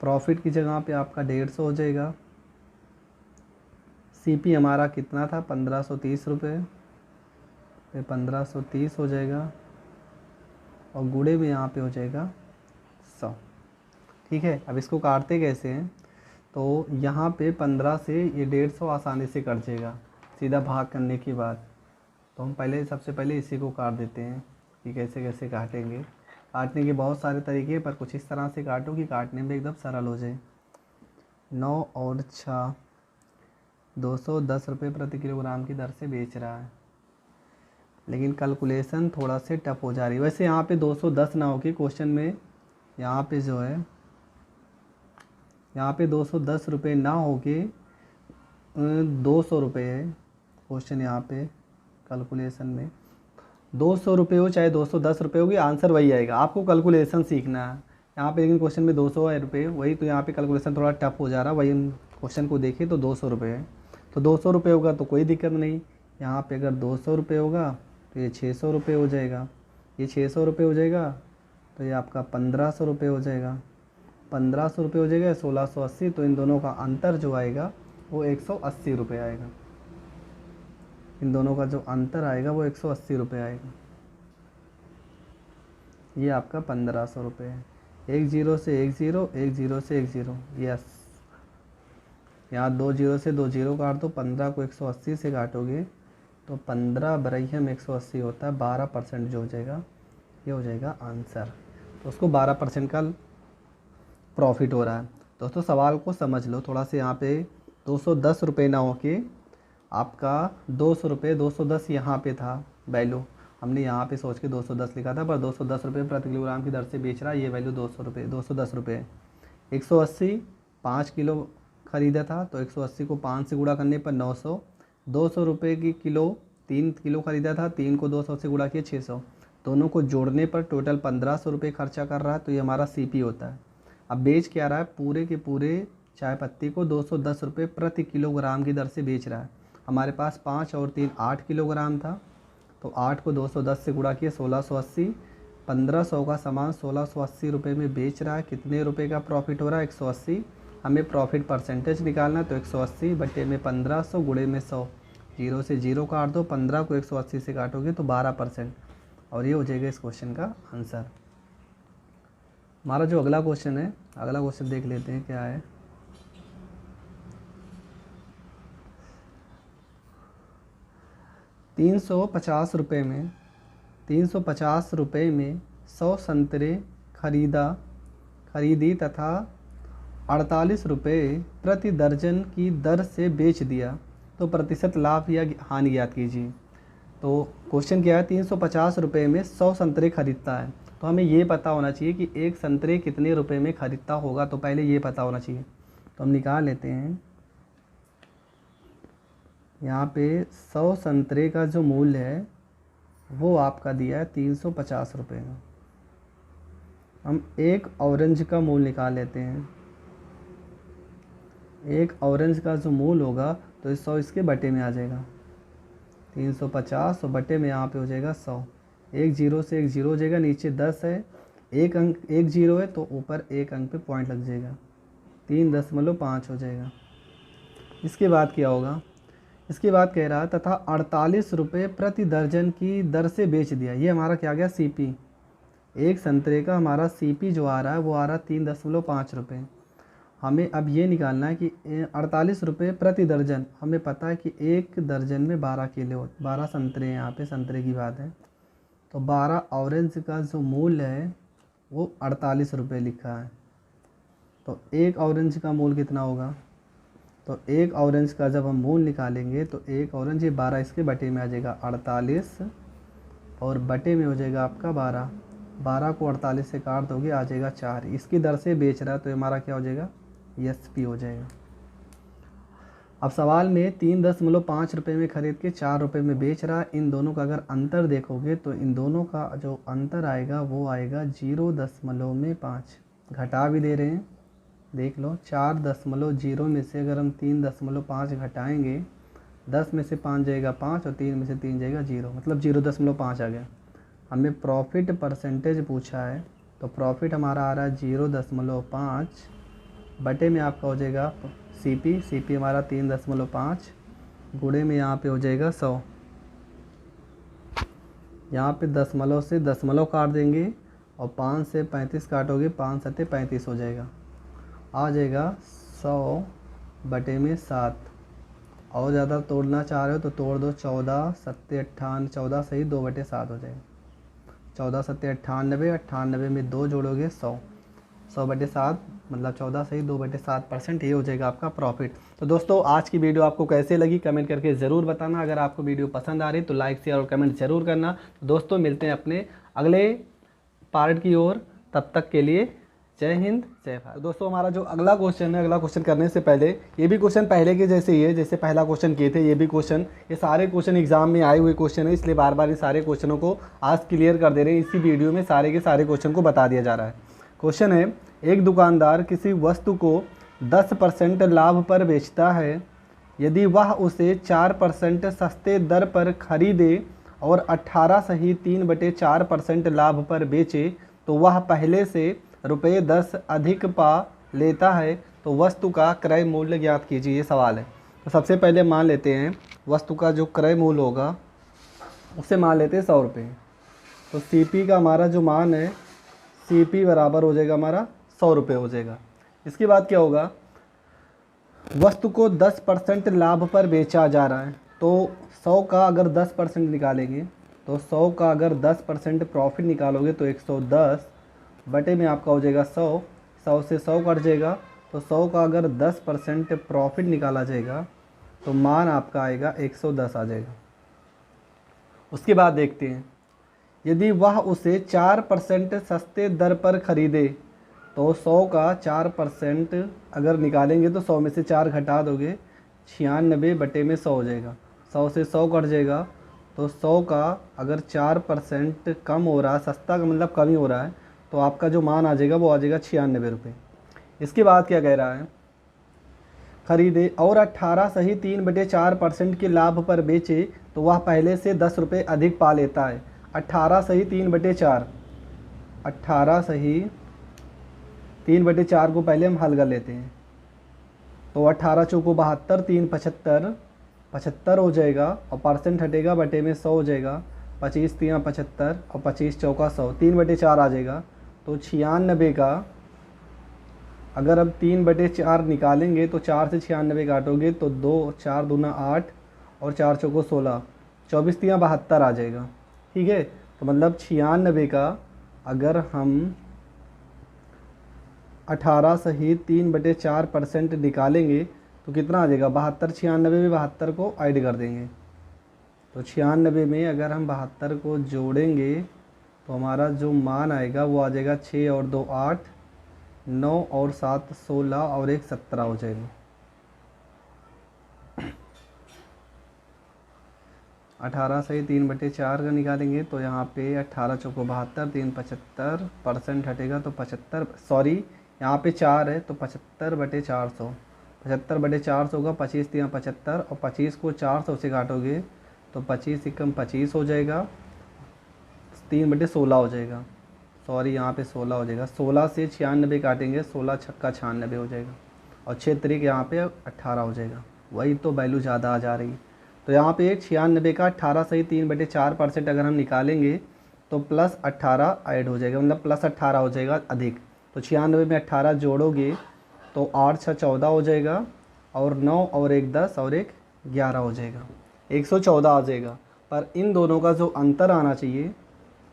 प्रॉफिट की जगह पे आपका 150 हो जाएगा। सीपी हमारा कितना था, 1530 रुपये, फिर 1530 हो जाएगा और गुणे में यहाँ पे हो जाएगा 100। ठीक है, अब इसको काटते कैसे हैं? तो यहाँ पे 15 से ये 150 आसानी से कट जाएगा सीधा भाग करने के बाद। तो हम सबसे पहले इसी को काट देते हैं कि कैसे कैसे काटेंगे। काटने के बहुत सारे तरीके, पर कुछ इस तरह से काटो कि काटने में एकदम सरल हो जाए। 9 और 6 210 रुपये प्रति किलोग्राम की दर से बेच रहा है, लेकिन कैलकुलेशन थोड़ा से टफ हो जा रही है। वैसे यहाँ पे 210 ना होगी क्वेश्चन में, यहाँ पे जो है यहाँ पे 210 रुपये ना होके 200 रुपये है क्वेश्चन। यहाँ पे कैलकुलेशन में 200 रुपये हो चाहे 210 रुपये होगी, आंसर वही आएगा। आपको कैलकुलेशन सीखना है यहाँ पे, लेकिन क्वेश्चन में 200 रुपये वही, तो यहाँ पे कैलकुलेशन थोड़ा टफ हो जा रहा है। वही क्वेश्चन को देखिए तो 200 रुपये है, तो 200 रुपये होगा तो कोई दिक्कत नहीं। यहाँ पे अगर 200 रुपये होगा तो ये 600 रुपये हो जाएगा, ये 600 रुपये हो जाएगा, तो ये आपका 1500 रुपये हो जाएगा। 1500 रुपये हो जाएगा 1680, तो इन दोनों का अंतर जो आएगा वो 180 रुपये आएगा। इन दोनों का जो अंतर आएगा वो 180 रुपये आएगा। ये आपका 1500 रुपये है। 1 0 से 1 0, 1 0 से 1 0, यस। यहाँ 2 0 से 2 0 काट दो, 15 को 180 से काटोगे तो 15 बरहियम 180 होता है, 12% जो हो जाएगा ये हो जाएगा आंसर। तो उसको 12% का प्रॉफिट हो रहा है। दोस्तों सवाल को समझ लो थोड़ा से, यहाँ पे 210 रुपये ना हो के आपका 200 रुपये, 210 यहाँ पे था वैल्यू, हमने यहाँ पे सोच के 210 लिखा था, पर 210 रुपये प्रति किलोग्राम की दर से बेच रहा है, ये वैल्यू 210 रुपये। 180 5 किलो ख़रीदा था, तो 180 को 5 से गुणा करने पर 900। 200 रुपये की किलो 3 किलो ख़रीदा था, 3 को 200 से गुणा किया 600। दोनों को जोड़ने पर टोटल 1500 रुपये खर्चा कर रहा है, तो ये हमारा सीपी होता है। अब बेच क्या रहा है, पूरे के पूरे चाय पत्ती को 210 रुपये प्रति किलोग्राम की दर से बेच रहा है। हमारे पास 5 और 3 8 किलोग्राम था, तो 8 को 210 से गुणा किया 1680। 1500 का सामान 1680 रुपये में बेच रहा है, कितने रुपए का प्रॉफिट हो रहा है, 180। हमें प्रॉफिट परसेंटेज निकालना है, तो 180 बटे में 1500 गुणे में 100, 0 से 0 काट दो, 15 को 180 से काटोगे तो 12%, और ये हो जाएगा इस क्वेश्चन का आंसर। हमारा जो अगला क्वेश्चन है, अगला क्वेश्चन देख लेते हैं क्या है। ₹350 में 350 रुपये में 100 संतरे खरीदी तथा 48 रुपये प्रति दर्जन की दर से बेच दिया तो प्रतिशत लाभ या हानि ज्ञात कीजिए। तो क्वेश्चन क्या है, 350 रुपये में 100 संतरे खरीदता है, तो हमें ये पता होना चाहिए कि एक संतरे कितने रुपए में खरीदता होगा, तो पहले ये पता होना चाहिए। तो हम निकाल लेते हैं, यहाँ पे 100 संतरे का जो मूल्य है वो आपका दिया है 350 रुपये में। हम एक ऑरेंज का मूल्य निकाल लेते हैं। एक ऑरेंज का जो मूल्य होगा तो 100 इसके बटे में आ जाएगा, 350 और बटे में यहाँ पे हो जाएगा 100। एक जीरो से एक जीरो हो जाएगा, नीचे 10 है, एक अंक एक जीरो है तो ऊपर एक अंक पे पॉइंट लग जाएगा, 3.5 हो जाएगा। इसके बाद क्या होगा, इसके बाद कह रहा है तथा 48 रुपये प्रति दर्जन की दर से बेच दिया। ये हमारा क्या गया, सीपी। एक संतरे का हमारा सीपी जो आ रहा है वो आ रहा है 3.5 रुपये। हमें अब ये निकालना है कि 48 रुपये प्रति दर्जन। हमें पता है कि एक दर्जन में 12 किलो 12 संतरे हैं, यहाँ पे संतरे की बात है। तो 12 ऑरेंज का जो मूल्य है वो 48 रुपये लिखा है। तो एक ऑरेंज का मूल्य कितना होगा, तो एक ऑरेंज का जब हम मूल्य निकालेंगे तो एक ऑरेंज ये 12 इसके बटे में आ जाएगा 48 और बटे में हो जाएगा आपका 12 को 48 से काट दोगे आ जाएगा 4। इसकी दर से बेच रहा है तो हमारा क्या हो जाएगा, एसपी हो जाएगा। अब सवाल में 3.5 रुपये में खरीद के 4 रुपये में बेच रहा है। इन दोनों का अगर अंतर देखोगे तो इन दोनों का जो अंतर आएगा वो आएगा 0.5। घटा भी दे रहे हैं, देख लो 4.0 में से अगर हम 3.5 घटाएंगे, 10 में से 5 जाएगा 5 और 3 में से 3 जाएगा 0, मतलब 0.5 आ गया। हमें प्रॉफिट परसेंटेज पूछा है तो प्रॉफिट हमारा आ रहा है 0.5 बटे में आपका हो जाएगा सीपी हमारा 3.5 गुणे में यहाँ पे हो जाएगा 100। यहाँ पे दशमलव से दशमलव काट देंगे और 5 से 35 काटोगे, 5 सत्ते 35 हो जाएगा, आ जाएगा 100 बटे में 7। और ज़्यादा तोड़ना चाह रहे हो तो तोड़ दो, 14 सत्ते 58, 14 सही 2/7 हो जाएगा, 14 सत्ते 98, 98 में 2 जोड़ोगे 100 बटे 7 मतलब 14 सही 2/7%। ये हो जाएगा आपका प्रॉफिट। तो दोस्तों आज की वीडियो आपको कैसे लगी कमेंट करके ज़रूर बताना। अगर आपको वीडियो पसंद आ रही तो लाइक शेयर और कमेंट ज़रूर करना। तो दोस्तों मिलते हैं अपने अगले पार्ट की ओर, तब तक के लिए जय हिंद जय भारत। तो दोस्तों हमारा जो अगला क्वेश्चन है, अगला क्वेश्चन करने से पहले ये भी क्वेश्चन पहले के जैसे ही है, जैसे पहला क्वेश्चन किए थे ये भी क्वेश्चन, ये सारे क्वेश्चन एग्जाम में आए हुए क्वेश्चन है, इसलिए बार बार ये सारे क्वेश्चनों को आज क्लियर कर दे रहे हैं। इसी वीडियो में सारे के सारे क्वेश्चन को बता दिया जा रहा है। क्वेश्चन है, एक दुकानदार किसी वस्तु को 10% लाभ पर बेचता है। यदि वह उसे 4% सस्ते दर पर खरीदे और 18 सही 3/4% लाभ पर बेचे तो वह पहले से ₹10 अधिक पा लेता है, तो वस्तु का क्रय मूल्य ज्ञात कीजिए। ये सवाल है। तो सबसे पहले मान लेते हैं वस्तु का जो क्रय मूल्य होगा उसे मान लेते हैं 100 रुपये। तो सीपी का हमारा जो मान है, सीपी बराबर हो जाएगा हमारा 100 रुपये हो जाएगा। इसके बाद क्या होगा, वस्तु को 10% लाभ पर बेचा जा रहा है, तो 100 का अगर 10% निकालेंगे तो 100 का अगर 10% प्रॉफिट निकालोगे तो 110 बटे में आपका हो जाएगा 100, 100 से 100 कट जाएगा। तो 100 का अगर 10% प्रॉफिट निकाला जाएगा तो मान आपका आएगा 110 आ जाएगा। उसके बाद देखते हैं, यदि वह उसे 4% सस्ते दर पर खरीदे तो 100 का 4% अगर निकालेंगे तो 100 में से 4 घटा दोगे, 96 बटे में 100 हो जाएगा, 100 से 100 कट जाएगा। तो 100 का अगर 4% कम हो रहा है, सस्ता का मतलब कम ही हो रहा है, तो आपका जो मान आ जाएगा वो आ जाएगा 96 रुपये। इसके बाद क्या कह रहा है, खरीदे और 18 सही 3/4% के लाभ पर बेचे तो वह पहले से 10 रुपये अधिक पा लेता है। 18 सही 3/4, 18 सही 3/4 को पहले हम हल कर लेते हैं। तो 18 चौको 72, 3 75, 75 हो जाएगा और परसेंट हटेगा बटे में 100 हो जाएगा, 25 3 75 और 25 चौका 100, 3/4 आ जाएगा। तो 96 का अगर अब 3/4 निकालेंगे तो 4 से 96 काटोगे तो 2 4 दूना 8 और 4 चौको 16, 24 3 72 आ जाएगा। ठीक है, तो मतलब 96 का अगर हम 18 सहित 3/4% निकालेंगे तो कितना आ जाएगा, 72। 96 में 72 को ऐड कर देंगे, तो 96 में अगर हम 72 को जोड़ेंगे तो हमारा जो मान आएगा वो आ जाएगा 6 और 2 8, 9 और 7 16 और 1 17 हो जाएगा। 18 से 3/4 का निकालेंगे तो यहाँ पे 18 चौको 72, 3 75% हटेगा तो 75, सॉरी यहाँ पे 4 है तो 75/400, 75/400 का 25 3 75, और 25 को 400 से काटोगे तो 25 एकम 25 हो जाएगा, 3/16 हो जाएगा, सॉरी यहाँ पे 16 हो जाएगा। 16 से 96 काटेंगे, 16 छक्का 96 हो जाएगा, और 6 तरीक यहाँ पे 18 हो जाएगा। वही तो वैल्यू ज़्यादा आ जा रही है। तो यहाँ पे 96 का 18 सही 3/4% अगर हम निकालेंगे तो प्लस 18 ऐड हो जाएगा, मतलब प्लस 18 हो जाएगा अधिक। तो 96 में 18 जोड़ोगे तो 8 6 14 हो जाएगा, और 9 और 1 10 और 1 11 हो जाएगा, 114 आ जाएगा। पर इन दोनों का जो अंतर आना चाहिए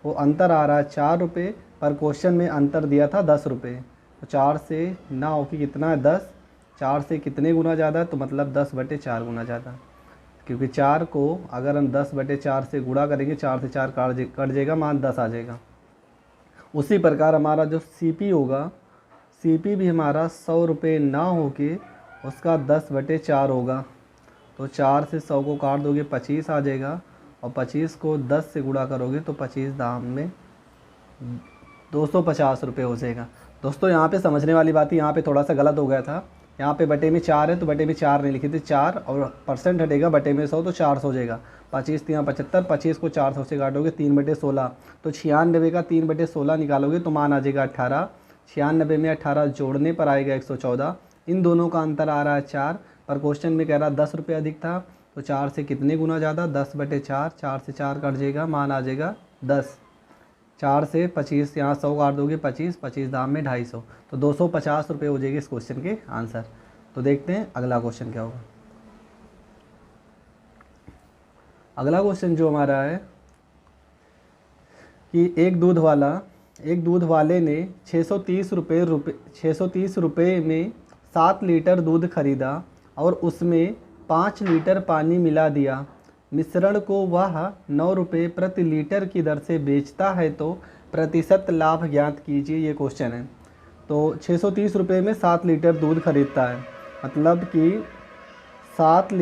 वो अंतर आ रहा है 4 रुपये, पर क्वेश्चन में अंतर दिया था 10 रुपये। तो 4 से ना हो कि कितना है 10, 4 से कितने गुना ज़्यादा है, तो मतलब 10/4 गुना ज़्यादा, क्योंकि 4 को अगर हम 10/4 से गुणा करेंगे, 4 से 4 कट जाएगा, मान 10 आ जाएगा। उसी प्रकार हमारा जो CP होगा, CP भी हमारा 100 रुपये ना हो के उसका 10/4 होगा। तो 4 से 100 को काट दोगे 25 आ जाएगा, और 25 को 10 से गुणा करोगे तो 25 दाम में 250 रुपये हो जाएगा। दोस्तों यहाँ पे समझने वाली बात है, यहाँ पे थोड़ा सा गलत हो गया था। यहाँ पे बटे में 4 है तो बटे में 4 नहीं लिखी थी, 4 और परसेंट हटेगा बटे में 100 तो 400 हो जाएगा। 25 3 75, 25 को 400 से काटोगे 3/16, तो 96 का 3/16 निकालोगे तो मान आ जाएगा 18। 96 में 18 जोड़ने पर आएगा 114। इन दोनों का अंतर आ रहा है 4, पर क्वेश्चन में कह रहा 10 रुपये अधिक था, तो 4 से कितने गुना ज़्यादा, 10/4, 4 से 4 कट जाएगा, मान आ जाएगा 10। 4 से 25 यहाँ 100 काट दोगे 25, 25 दाम में 250, तो 250 रुपये हो जाएगी इस क्वेश्चन के आंसर। तो देखते हैं अगला क्वेश्चन क्या होगा। अगला क्वेश्चन जो हमारा है कि एक दूध वाले ने 630 रुपये में 7 लीटर दूध खरीदा और उसमें 5 लीटर पानी मिला दिया। मिश्रण को वह 9 रुपये प्रति लीटर की दर से बेचता है, तो प्रतिशत लाभ ज्ञात कीजिए। ये क्वेश्चन है। तो 630 रुपये में 7 लीटर दूध खरीदता है, मतलब कि 7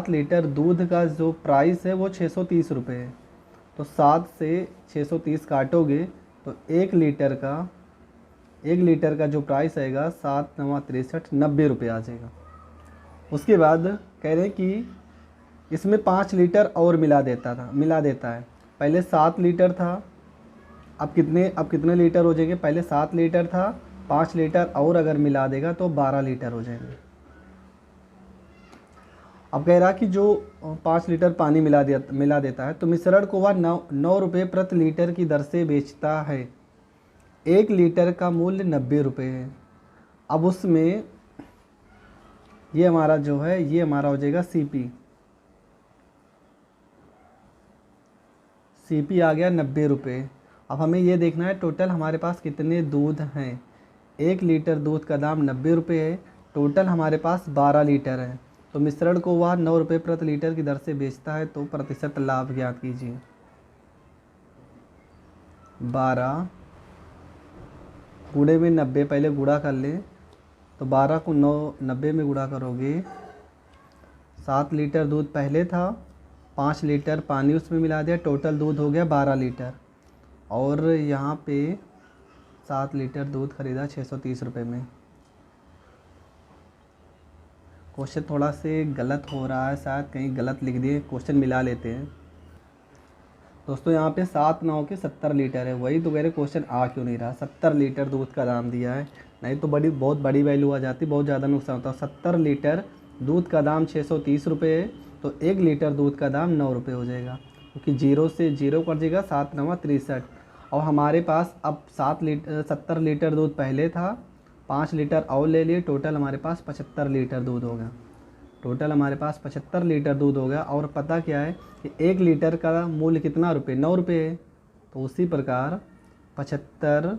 लीटर दूध का जो प्राइस है वो 630 रुपये है। तो 7 से 630 काटोगे तो 1 लीटर का जो प्राइस आएगा 7 9 63 90 रुपये आ जाएगा। उसके बाद कह रहे हैं कि इसमें 5 लीटर और मिला देता है। पहले 7 लीटर था, अब कितने लीटर हो जाएंगे, पहले 7 लीटर था, 5 लीटर और अगर मिला देगा तो 12 लीटर हो जाएंगे। अब कह रहा कि जो 5 लीटर पानी मिला देता है तो मिश्रण को वह 9 रुपये प्रति लीटर की दर से बेचता है। 1 लीटर का मूल्य 90 रुपये है। अब उसमें ये हमारा जो है ये हमारा हो जाएगा CP आ गया 90 रुपये। अब हमें ये देखना है टोटल हमारे पास कितने दूध हैं। 1 लीटर दूध का दाम 90 रुपये है, टोटल हमारे पास 12 लीटर है। तो मिश्रण को वह 9 रुपये प्रति लीटर की दर से बेचता है, तो प्रतिशत लाभ ज्ञात कीजिए। 12 गुणे में 90, पहले गुणा कर लें तो 12 को 90 में गुणा करोगे, 7 लीटर दूध पहले था, 5 लीटर पानी उसमें मिला दिया, टोटल दूध हो गया 12 लीटर। और यहाँ पे 7 लीटर दूध खरीदा 630 रुपये में। क्वेश्चन थोड़ा से गलत हो रहा है, शायद कहीं गलत लिख दिए, क्वेश्चन मिला लेते हैं। दोस्तों यहाँ पे 7 9 के 70 लीटर है, वही तो कह रहे क्वेश्चन आ क्यों नहीं रहा। 70 लीटर दूध का दाम दिया है, नहीं तो बहुत बड़ी वैल्यू आ जाती, बहुत ज़्यादा नुकसान होता। 70 लीटर दूध का दाम 630 रुपये है, तो 1 लीटर दूध का दाम 9 रुपये हो जाएगा, क्योंकि 0 से 0 कट जाएगा, 7 9 63। और हमारे पास अब 70 लीटर दूध पहले था, 5 लीटर और ले लिए, टोटल हमारे पास 75 लीटर दूध हो गया। टोटल हमारे पास 75 लीटर दूध हो गया। और पता क्या है कि 1 लीटर का मूल्य कितना रुपये, 9 रुपये है। तो उसी प्रकार 75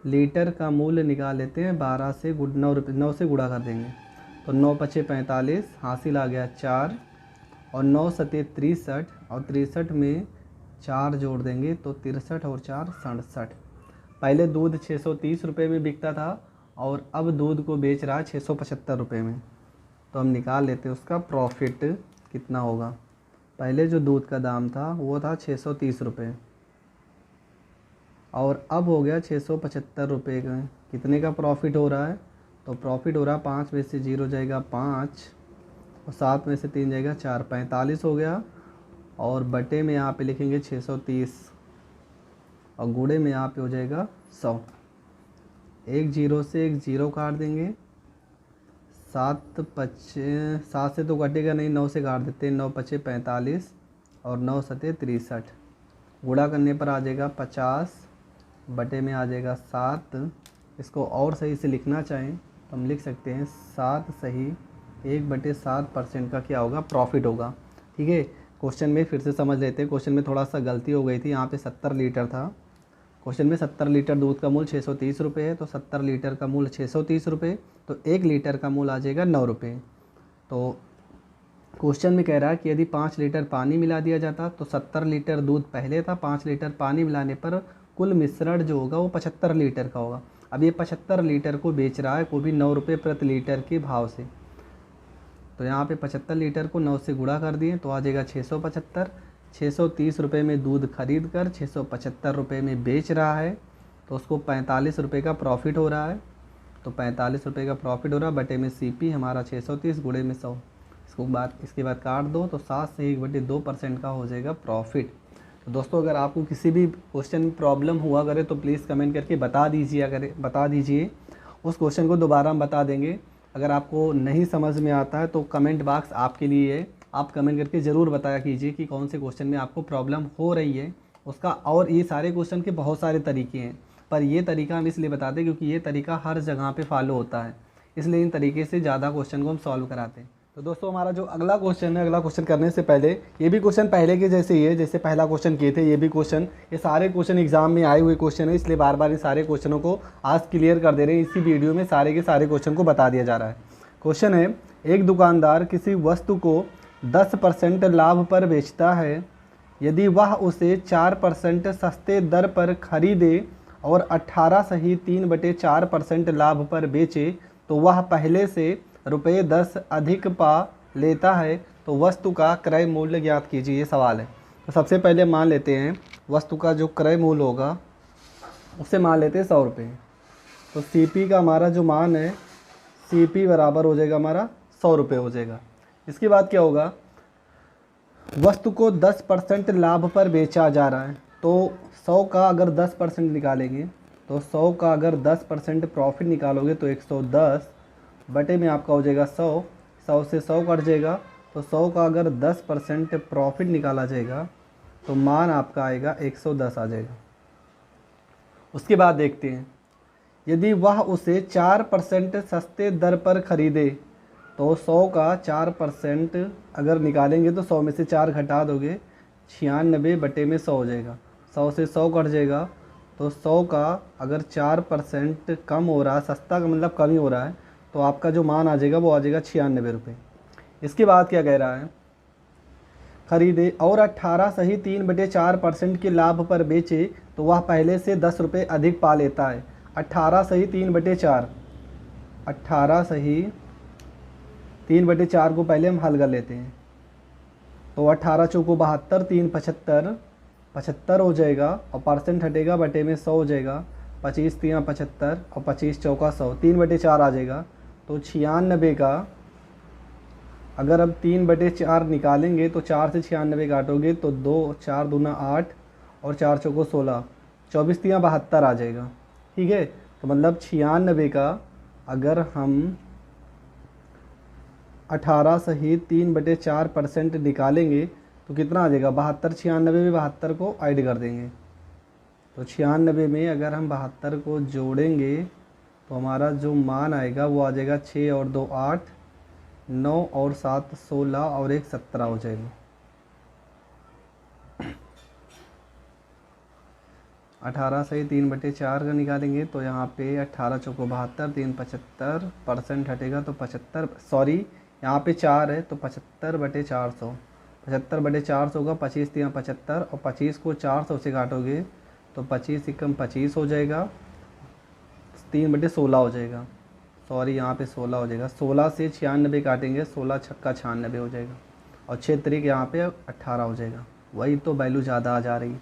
लीटर का मूल्य निकाल लेते हैं। 12 से 9 से गुणा कर देंगे तो 9 पचे 45, हासिल आ गया 4 और 9 सते 63 और 63 में 4 जोड़ देंगे तो 63 और 4 67। पहले दूध 630 रुपये में बिकता था और अब दूध को बेच रहा है 675 रुपये में। तो हम निकाल लेते हैं उसका प्रॉफिट कितना होगा। पहले जो दूध का दाम था वो था 630 रुपये और अब हो गया 675 रुपये का। कितने का प्रॉफिट हो रहा है? तो प्रॉफिट हो रहा है 5 में से 0 जाएगा 5 और 7 में से 3 जाएगा 4, 45 हो गया। और बटे में यहाँ पे लिखेंगे 630 और गुणे में यहाँ पे हो जाएगा 100। एक जीरो से एक जीरो काट देंगे। 7 से तो कटेगा नहीं, 9 से काट देते हैं। 9 पचे 45 और 9 सते 63। गुणा करने पर आ जाएगा 50 बटे में आ जाएगा 7। इसको और सही से लिखना चाहें तो हम लिख सकते हैं 7 सही 1/7% का क्या होगा? प्रॉफिट होगा। ठीक है, क्वेश्चन में फिर से समझ लेते हैं। क्वेश्चन में थोड़ा सा गलती हो गई थी। यहाँ पे 70 लीटर था। क्वेश्चन में 70 लीटर दूध का मूल्य 630 रुपये है, तो 70 लीटर का मूल्य 630 रुपये, तो 1 लीटर का मूल्य आ जाएगा 9 रुपये। तो क्वेश्चन में कह रहा है कि यदि 5 लीटर पानी मिला दिया जाता तो 70 लीटर दूध पहले था, 5 लीटर पानी मिलाने पर कुल मिश्रण जो होगा वो 75 लीटर का होगा। अब ये 75 लीटर को बेच रहा है, को भी 9 रुपये प्रति लीटर के भाव से। तो यहाँ पे 75 लीटर को 9 से गुणा कर दिए तो आ जाएगा 675। 630 रुपये में दूध खरीद कर 675 रुपये में बेच रहा है, तो उसको 45 रुपये का प्रॉफिट हो रहा है। तो 45 रुपये का प्रॉफिट हो रहा है, बटे में CP हमारा 630 गुणे में 100। इसके बाद काट दो तो 7 से 1/2% का हो जाएगा प्रॉफिट। तो दोस्तों, अगर आपको किसी भी क्वेश्चन में प्रॉब्लम हुआ करे तो प्लीज़ कमेंट करके बता दीजिए। उस क्वेश्चन को दोबारा हम बता देंगे। अगर आपको नहीं समझ में आता है तो कमेंट बॉक्स आपके लिए है, आप कमेंट करके ज़रूर बताया कीजिए कि कौन से क्वेश्चन में आपको प्रॉब्लम हो रही है उसका। और ये सारे क्वेश्चन के बहुत सारे तरीके हैं, पर ये तरीका हम इसलिए बताते हैं क्योंकि ये तरीका हर जगह पे फॉलो होता है, इसलिए इन तरीके से ज़्यादा क्वेश्चन को हम सॉल्व कराते हैं। तो दोस्तों, हमारा जो अगला क्वेश्चन है, अगला क्वेश्चन करने से पहले ये भी क्वेश्चन पहले के जैसे ही है, जैसे पहला क्वेश्चन किए थे। ये सारे क्वेश्चन एग्जाम में आए हुए क्वेश्चन है, इसलिए बार बार इन सारे क्वेश्चनों को आज क्लियर कर दे रहे हैं। इसी वीडियो में सारे के सारे क्वेश्चन को बता दिया जा रहा है। क्वेश्चन है, एक दुकानदार किसी वस्तु को 10% लाभ पर बेचता है। यदि वह उसे 4% सस्ते दर पर खरीदे और 18 सही 3/4% लाभ पर बेचे तो वह पहले से ₹10 अधिक पा लेता है, तो वस्तु का क्रय मूल्य ज्ञात कीजिए। ये सवाल है। तो सबसे पहले मान लेते हैं वस्तु का जो क्रय मूल्य होगा उसे मान लेते हैं 100 रुपये। तो CP का हमारा जो मान है, CP बराबर हो जाएगा हमारा 100 रुपये हो जाएगा। इसके बाद क्या होगा, वस्तु को 10% लाभ पर बेचा जा रहा है। तो 100 का अगर 10% निकालेंगे तो 100 का अगर 10% प्रॉफिट निकालोगे तो 110 बटे में आपका हो जाएगा 100। 100 से 100 कट जाएगा, तो 100 का अगर 10% प्रॉफिट निकाला जाएगा तो मान आपका आएगा 110 आ जाएगा। उसके बाद देखते हैं, यदि वह उसे 4% सस्ते दर पर खरीदे तो 100 का 4% अगर निकालेंगे तो 100 में से 4 घटा दोगे 96 बटे में 100 हो जाएगा। 100 से 100 कट जाएगा, तो 100 का अगर 4% कम हो रहा है, सस्ता का मतलब कम ही हो रहा है, तो आपका जो मान आ जाएगा वो आ जाएगा 96 रुपये। इसके बाद क्या कह रहा है, खरीदे और 18 सही 3/4% के लाभ पर बेचे तो वह पहले से 10 रुपये अधिक पा लेता है। 18 सही 3/4, 18 सही 3/4 को पहले हम हल कर लेते हैं। तो 18 चौको 72, 3 75, 75 हो जाएगा और परसेंट हटेगा बटे में 100 हो जाएगा। 25 3 75 और 25 चौका 100, 3/4 आ जाएगा। तो 96 का अगर अब 3/4 निकालेंगे तो 4 से 96 काटोगे तो 2 4 दूना 8 और 4 चौको 16, 24 3 72 आ जाएगा। ठीक है, तो मतलब 96 का अगर हम 18 सही 3/4% निकालेंगे तो कितना आ जाएगा, 72। 96 में 72 को ऐड कर देंगे, तो 96 में अगर हम 72 को जोड़ेंगे तो हमारा जो मान आएगा वो आ जाएगा 6 और 2 8, 9 और 7 16 और 1 17 हो जाएगा। 18 से 3/4 का निकालेंगे तो यहाँ पे 18 चौको 72, 3 75% हटेगा तो 75, सॉरी यहाँ पे 4 है तो 75/400, 75/400 का 25 3 75, और 25 को 400 से काटोगे तो 25 एकम 25 हो जाएगा, 3/16 हो जाएगा, सॉरी यहाँ पे 16 हो जाएगा, 16 से 96 काटेंगे, 16 छक्का 96 हो जाएगा, और 6 तरीक यहाँ पे 18 हो जाएगा, वही तो वैल्यू ज़्यादा आ जा रही।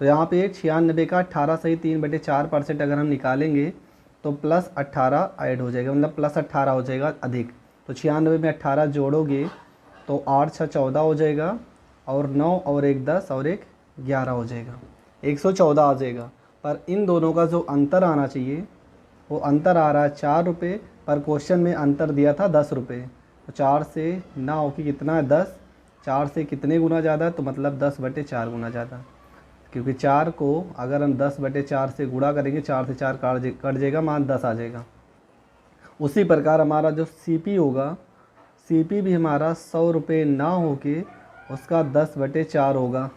तो यहाँ पे 96 का 18 सही 3/4% अगर हम निकालेंगे तो प्लस 18 ऐड हो जाएगा, मतलब प्लस 18 हो जाएगा अधिक। तो 96 में 18 जोड़ोगे तो 8 6 14 हो जाएगा, और 9 और 1 10 और 1 11 हो जाएगा, 114 आ जाएगा। पर इन दोनों का जो अंतर आना चाहिए वो अंतर आ रहा है 4 रुपये, पर क्वेश्चन में अंतर दिया था 10 रुपये। तो 4 से ना हो कि कितना है 10, 4 से कितने गुना ज़्यादा, तो मतलब 10/4 गुना ज़्यादा, क्योंकि 4 को अगर हम 10/4 से गुणा करेंगे, 4 से 4 कट जाएगा, मान 10 आ जाएगा। उसी प्रकार हमारा जो CP होगा, CP भी हमारा 100 रुपये ना हो के उसका 10/4 होगा।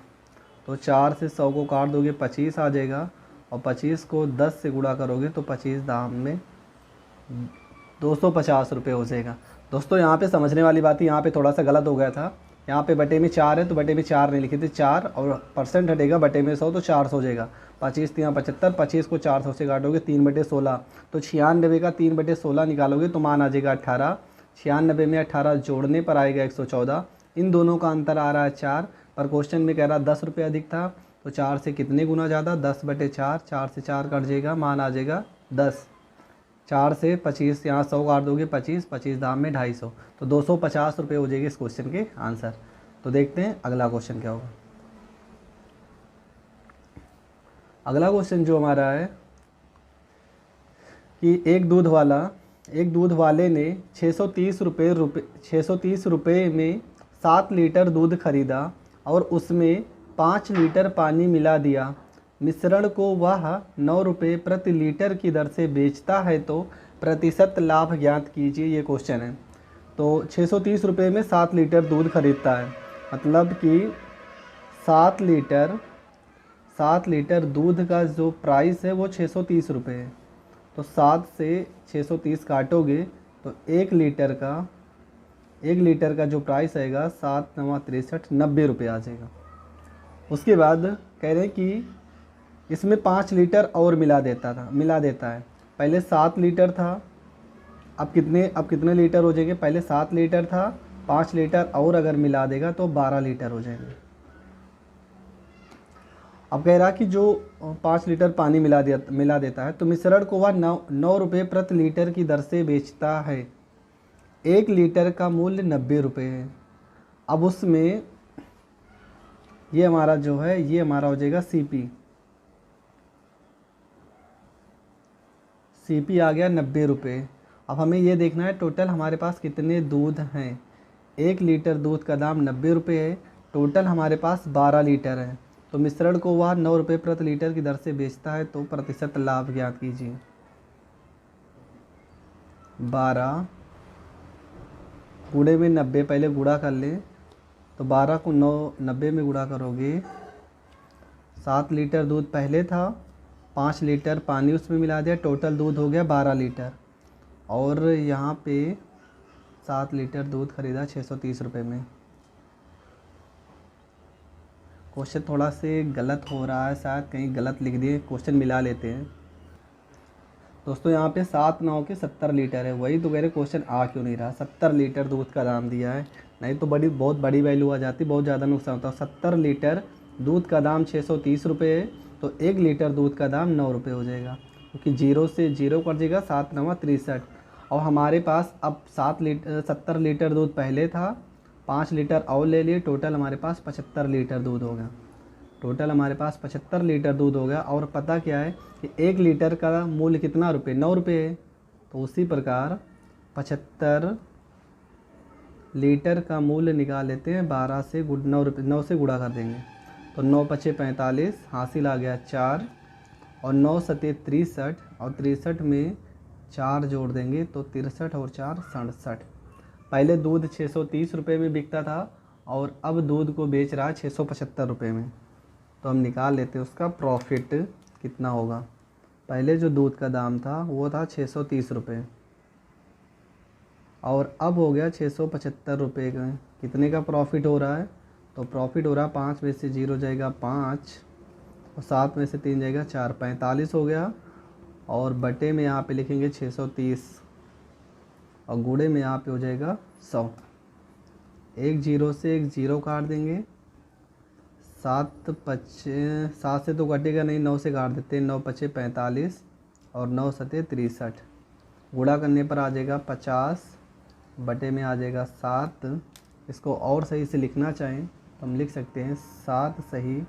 तो 4 से 100 को काट दोगे 25 आ जाएगा, और 25 को 10 से गुणा करोगे तो 25 दाम में 250 रुपये हो जाएगा। दोस्तों यहाँ पे समझने वाली बात है, यहाँ पे थोड़ा सा गलत हो गया था, यहाँ पे बटे में 4 है तो बटे में 4 नहीं लिखे थे, 4 और परसेंट हटेगा बटे में 100 तो 400 हो जाएगा। 25 3 75, 25 को 400 से काटोगे 3/16, तो 96 का 3/16 निकालोगे तो मान आ जाएगा 18। 96 में 18 जोड़ने पर आएगा 114। इन दोनों का अंतर आ रहा है 4, पर क्वेश्चन में कह रहा 10 रुपये अधिक था, तो 4 से कितने गुना ज़्यादा, 10/4, 4 से 4 कट जाएगा, मान आ जाएगा 10। 4 से 25 यहाँ 100 काट दोगे 25, 25 दाम में 250, तो 250 रुपये हो जाएगी इस क्वेश्चन के आंसर। तो देखते हैं अगला क्वेश्चन क्या होगा। अगला क्वेश्चन जो हमारा है कि एक दूध वाले ने 630 रुपये में 7 लीटर दूध खरीदा और उसमें 5 लीटर पानी मिला दिया। मिश्रण को वह 9 रुपये प्रति लीटर की दर से बेचता है, तो प्रतिशत लाभ ज्ञात कीजिए, ये क्वेश्चन है। तो 630 रुपये में 7 लीटर दूध खरीदता है, मतलब कि 7 लीटर दूध का जो प्राइस है वो 630 रुपये है। तो 7 से 630 काटोगे तो 1 लीटर का जो प्राइस आएगा 7 9 63 90 रुपये आ जाएगा। उसके बाद कह रहे हैं कि इसमें 5 लीटर और मिला देता है। पहले 7 लीटर था, अब कितने लीटर हो जाएंगे, पहले 7 लीटर था, 5 लीटर और अगर मिला देगा तो 12 लीटर हो जाएंगे। अब कह रहा कि जो 5 लीटर पानी मिला देता है तो मिश्रण को वह 9 रुपये प्रति लीटर की दर से बेचता है। 1 लीटर का मूल्य 90 रुपये है। अब उसमें ये हमारा जो है ये हमारा हो जाएगा CP आ गया 90 रुपये। अब हमें ये देखना है टोटल हमारे पास कितने दूध हैं। 1 लीटर दूध का दाम 90 रुपये है, टोटल हमारे पास 12 लीटर है। तो मिश्रण को वह 9 रुपये प्रति लीटर की दर से बेचता है, तो प्रतिशत लाभ ज्ञात कीजिए। 12 गुणे में 90, पहले गुणा कर लें तो 12 को 90 में गुणा करोगे, 7 लीटर दूध पहले था, 5 लीटर पानी उसमें मिला दिया, टोटल दूध हो गया 12 लीटर। और यहाँ पे 7 लीटर दूध खरीदा 630 रुपये में। क्वेश्चन थोड़ा से गलत हो रहा है, शायद कहीं गलत लिख दिए, क्वेश्चन मिला लेते हैं। दोस्तों यहाँ पे 7 9 के 70 लीटर है, वही तो कह रहे क्वेश्चन आ क्यों नहीं रहा। 70 लीटर दूध का दाम दिया है, नहीं तो बहुत बड़ी वैल्यू आ जाती, बहुत ज़्यादा नुकसान होता है। 70 लीटर दूध का दाम 630 रुपये है, तो 1 लीटर दूध का दाम 9 रुपये हो जाएगा, क्योंकि 0 से 0 कट जाएगा, 7 9 63। और हमारे पास अब 70 लीटर दूध पहले था, 5 लीटर और ले लिए, टोटल हमारे पास 75 लीटर दूध हो गया। टोटल हमारे पास 75 लीटर दूध हो गया। और पता क्या है कि 1 लीटर का मूल्य कितना रुपये, 9 रुपये है। तो उसी प्रकार 75 लीटर का मूल्य निकाल लेते हैं, 9 से गुणा कर देंगे तो 9 पचे 45, हासिल आ गया 4, और 9 सते 63, और 63 में 4 जोड़ देंगे तो 63 और 4 67। पहले दूध 630 रुपये में बिकता था और अब दूध को बेच रहा है 675 रुपये में। तो हम निकाल लेते हैं उसका प्रॉफिट कितना होगा। पहले जो दूध का दाम था वो था 630 रुपये और अब हो गया 675 रुपये का। कितने का प्रॉफिट हो रहा है, तो प्रॉफिट हो रहा है 5 में से 0 जाएगा 5 और 7 में से 3 जाएगा 4, 45 हो गया। और बटे में यहाँ पे लिखेंगे 630 और गुणे में यहाँ पे हो जाएगा 100। एक जीरो से एक ज़ीरो काट देंगे, 7 से तो कटेगा नहीं, 9 से काट देते हैं, 9 पचे 45 और 9 सते 63। गुणा करने पर आ जाएगा 50 बटे में आ जाएगा 7। इसको और सही से लिखना चाहें तो हम लिख सकते हैं 7 सही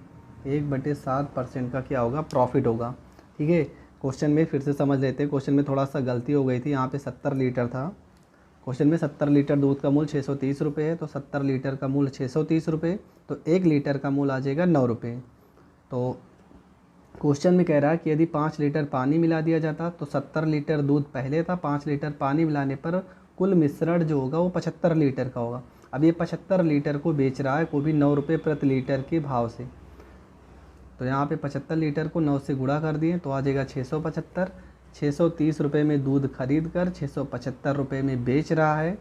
1/7% का क्या होगा, प्रॉफिट होगा। ठीक है, क्वेश्चन में फिर से समझ लेते हैं। क्वेश्चन में थोड़ा सा गलती हो गई थी, यहाँ पे 70 लीटर था। क्वेश्चन में 70 लीटर दूध का मूल्य 630 रुपये है, तो 70 लीटर का मूल्य 630 रुपये, तो 1 लीटर का मूल्य आ जाएगा 9 रुपये। तो क्वेश्चन में कह रहा है कि यदि 5 लीटर पानी मिला दिया जाता तो 70 लीटर दूध पहले था, 5 लीटर पानी मिलाने पर कुल मिश्रण जो होगा वो 75 लीटर का होगा। अब ये 75 लीटर को बेच रहा है को भी 9 रुपये प्रति लीटर के भाव से। तो यहाँ पे 75 लीटर को 9 से गुणा कर दिए तो आ जाएगा 675। 630 रुपये में दूध खरीद कर 675 रुपये में बेच रहा है,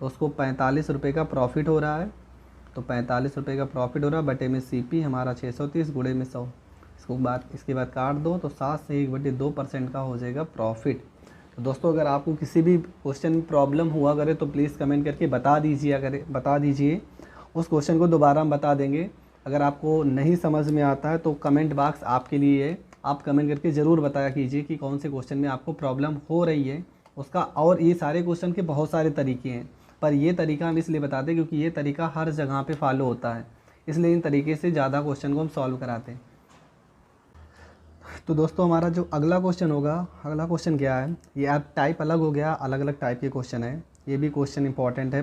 तो उसको 45 रुपये का प्रॉफिट हो रहा है। तो 45 रुपये का प्रॉफिट हो रहा है, बटे में CP हमारा 630 गुणे में 100। इसके बाद काट दो तो 7 से 1/2% का हो जाएगा प्रॉफिट। तो दोस्तों अगर आपको किसी भी क्वेश्चन में प्रॉब्लम हुआ करे तो प्लीज़ कमेंट करके बता दीजिए। उस क्वेश्चन को दोबारा हम बता देंगे। अगर आपको नहीं समझ में आता है तो कमेंट बॉक्स आपके लिए है, आप कमेंट करके ज़रूर बताया कीजिए कि कौन से क्वेश्चन में आपको प्रॉब्लम हो रही है उसका। और ये सारे क्वेश्चन के बहुत सारे तरीके हैं, पर ये तरीका हम इसलिए बताते हैं क्योंकि ये तरीका हर जगह पे फॉलो होता है, इसलिए इन तरीके से ज़्यादा क्वेश्चन को हम सॉल्व कराते हैं। तो दोस्तों हमारा जो अगला क्वेश्चन होगा, अगला क्वेश्चन क्या है, ये आप टाइप अलग हो गया, अलग अलग टाइप के क्वेश्चन है। ये भी क्वेश्चन इंपॉर्टेंट है,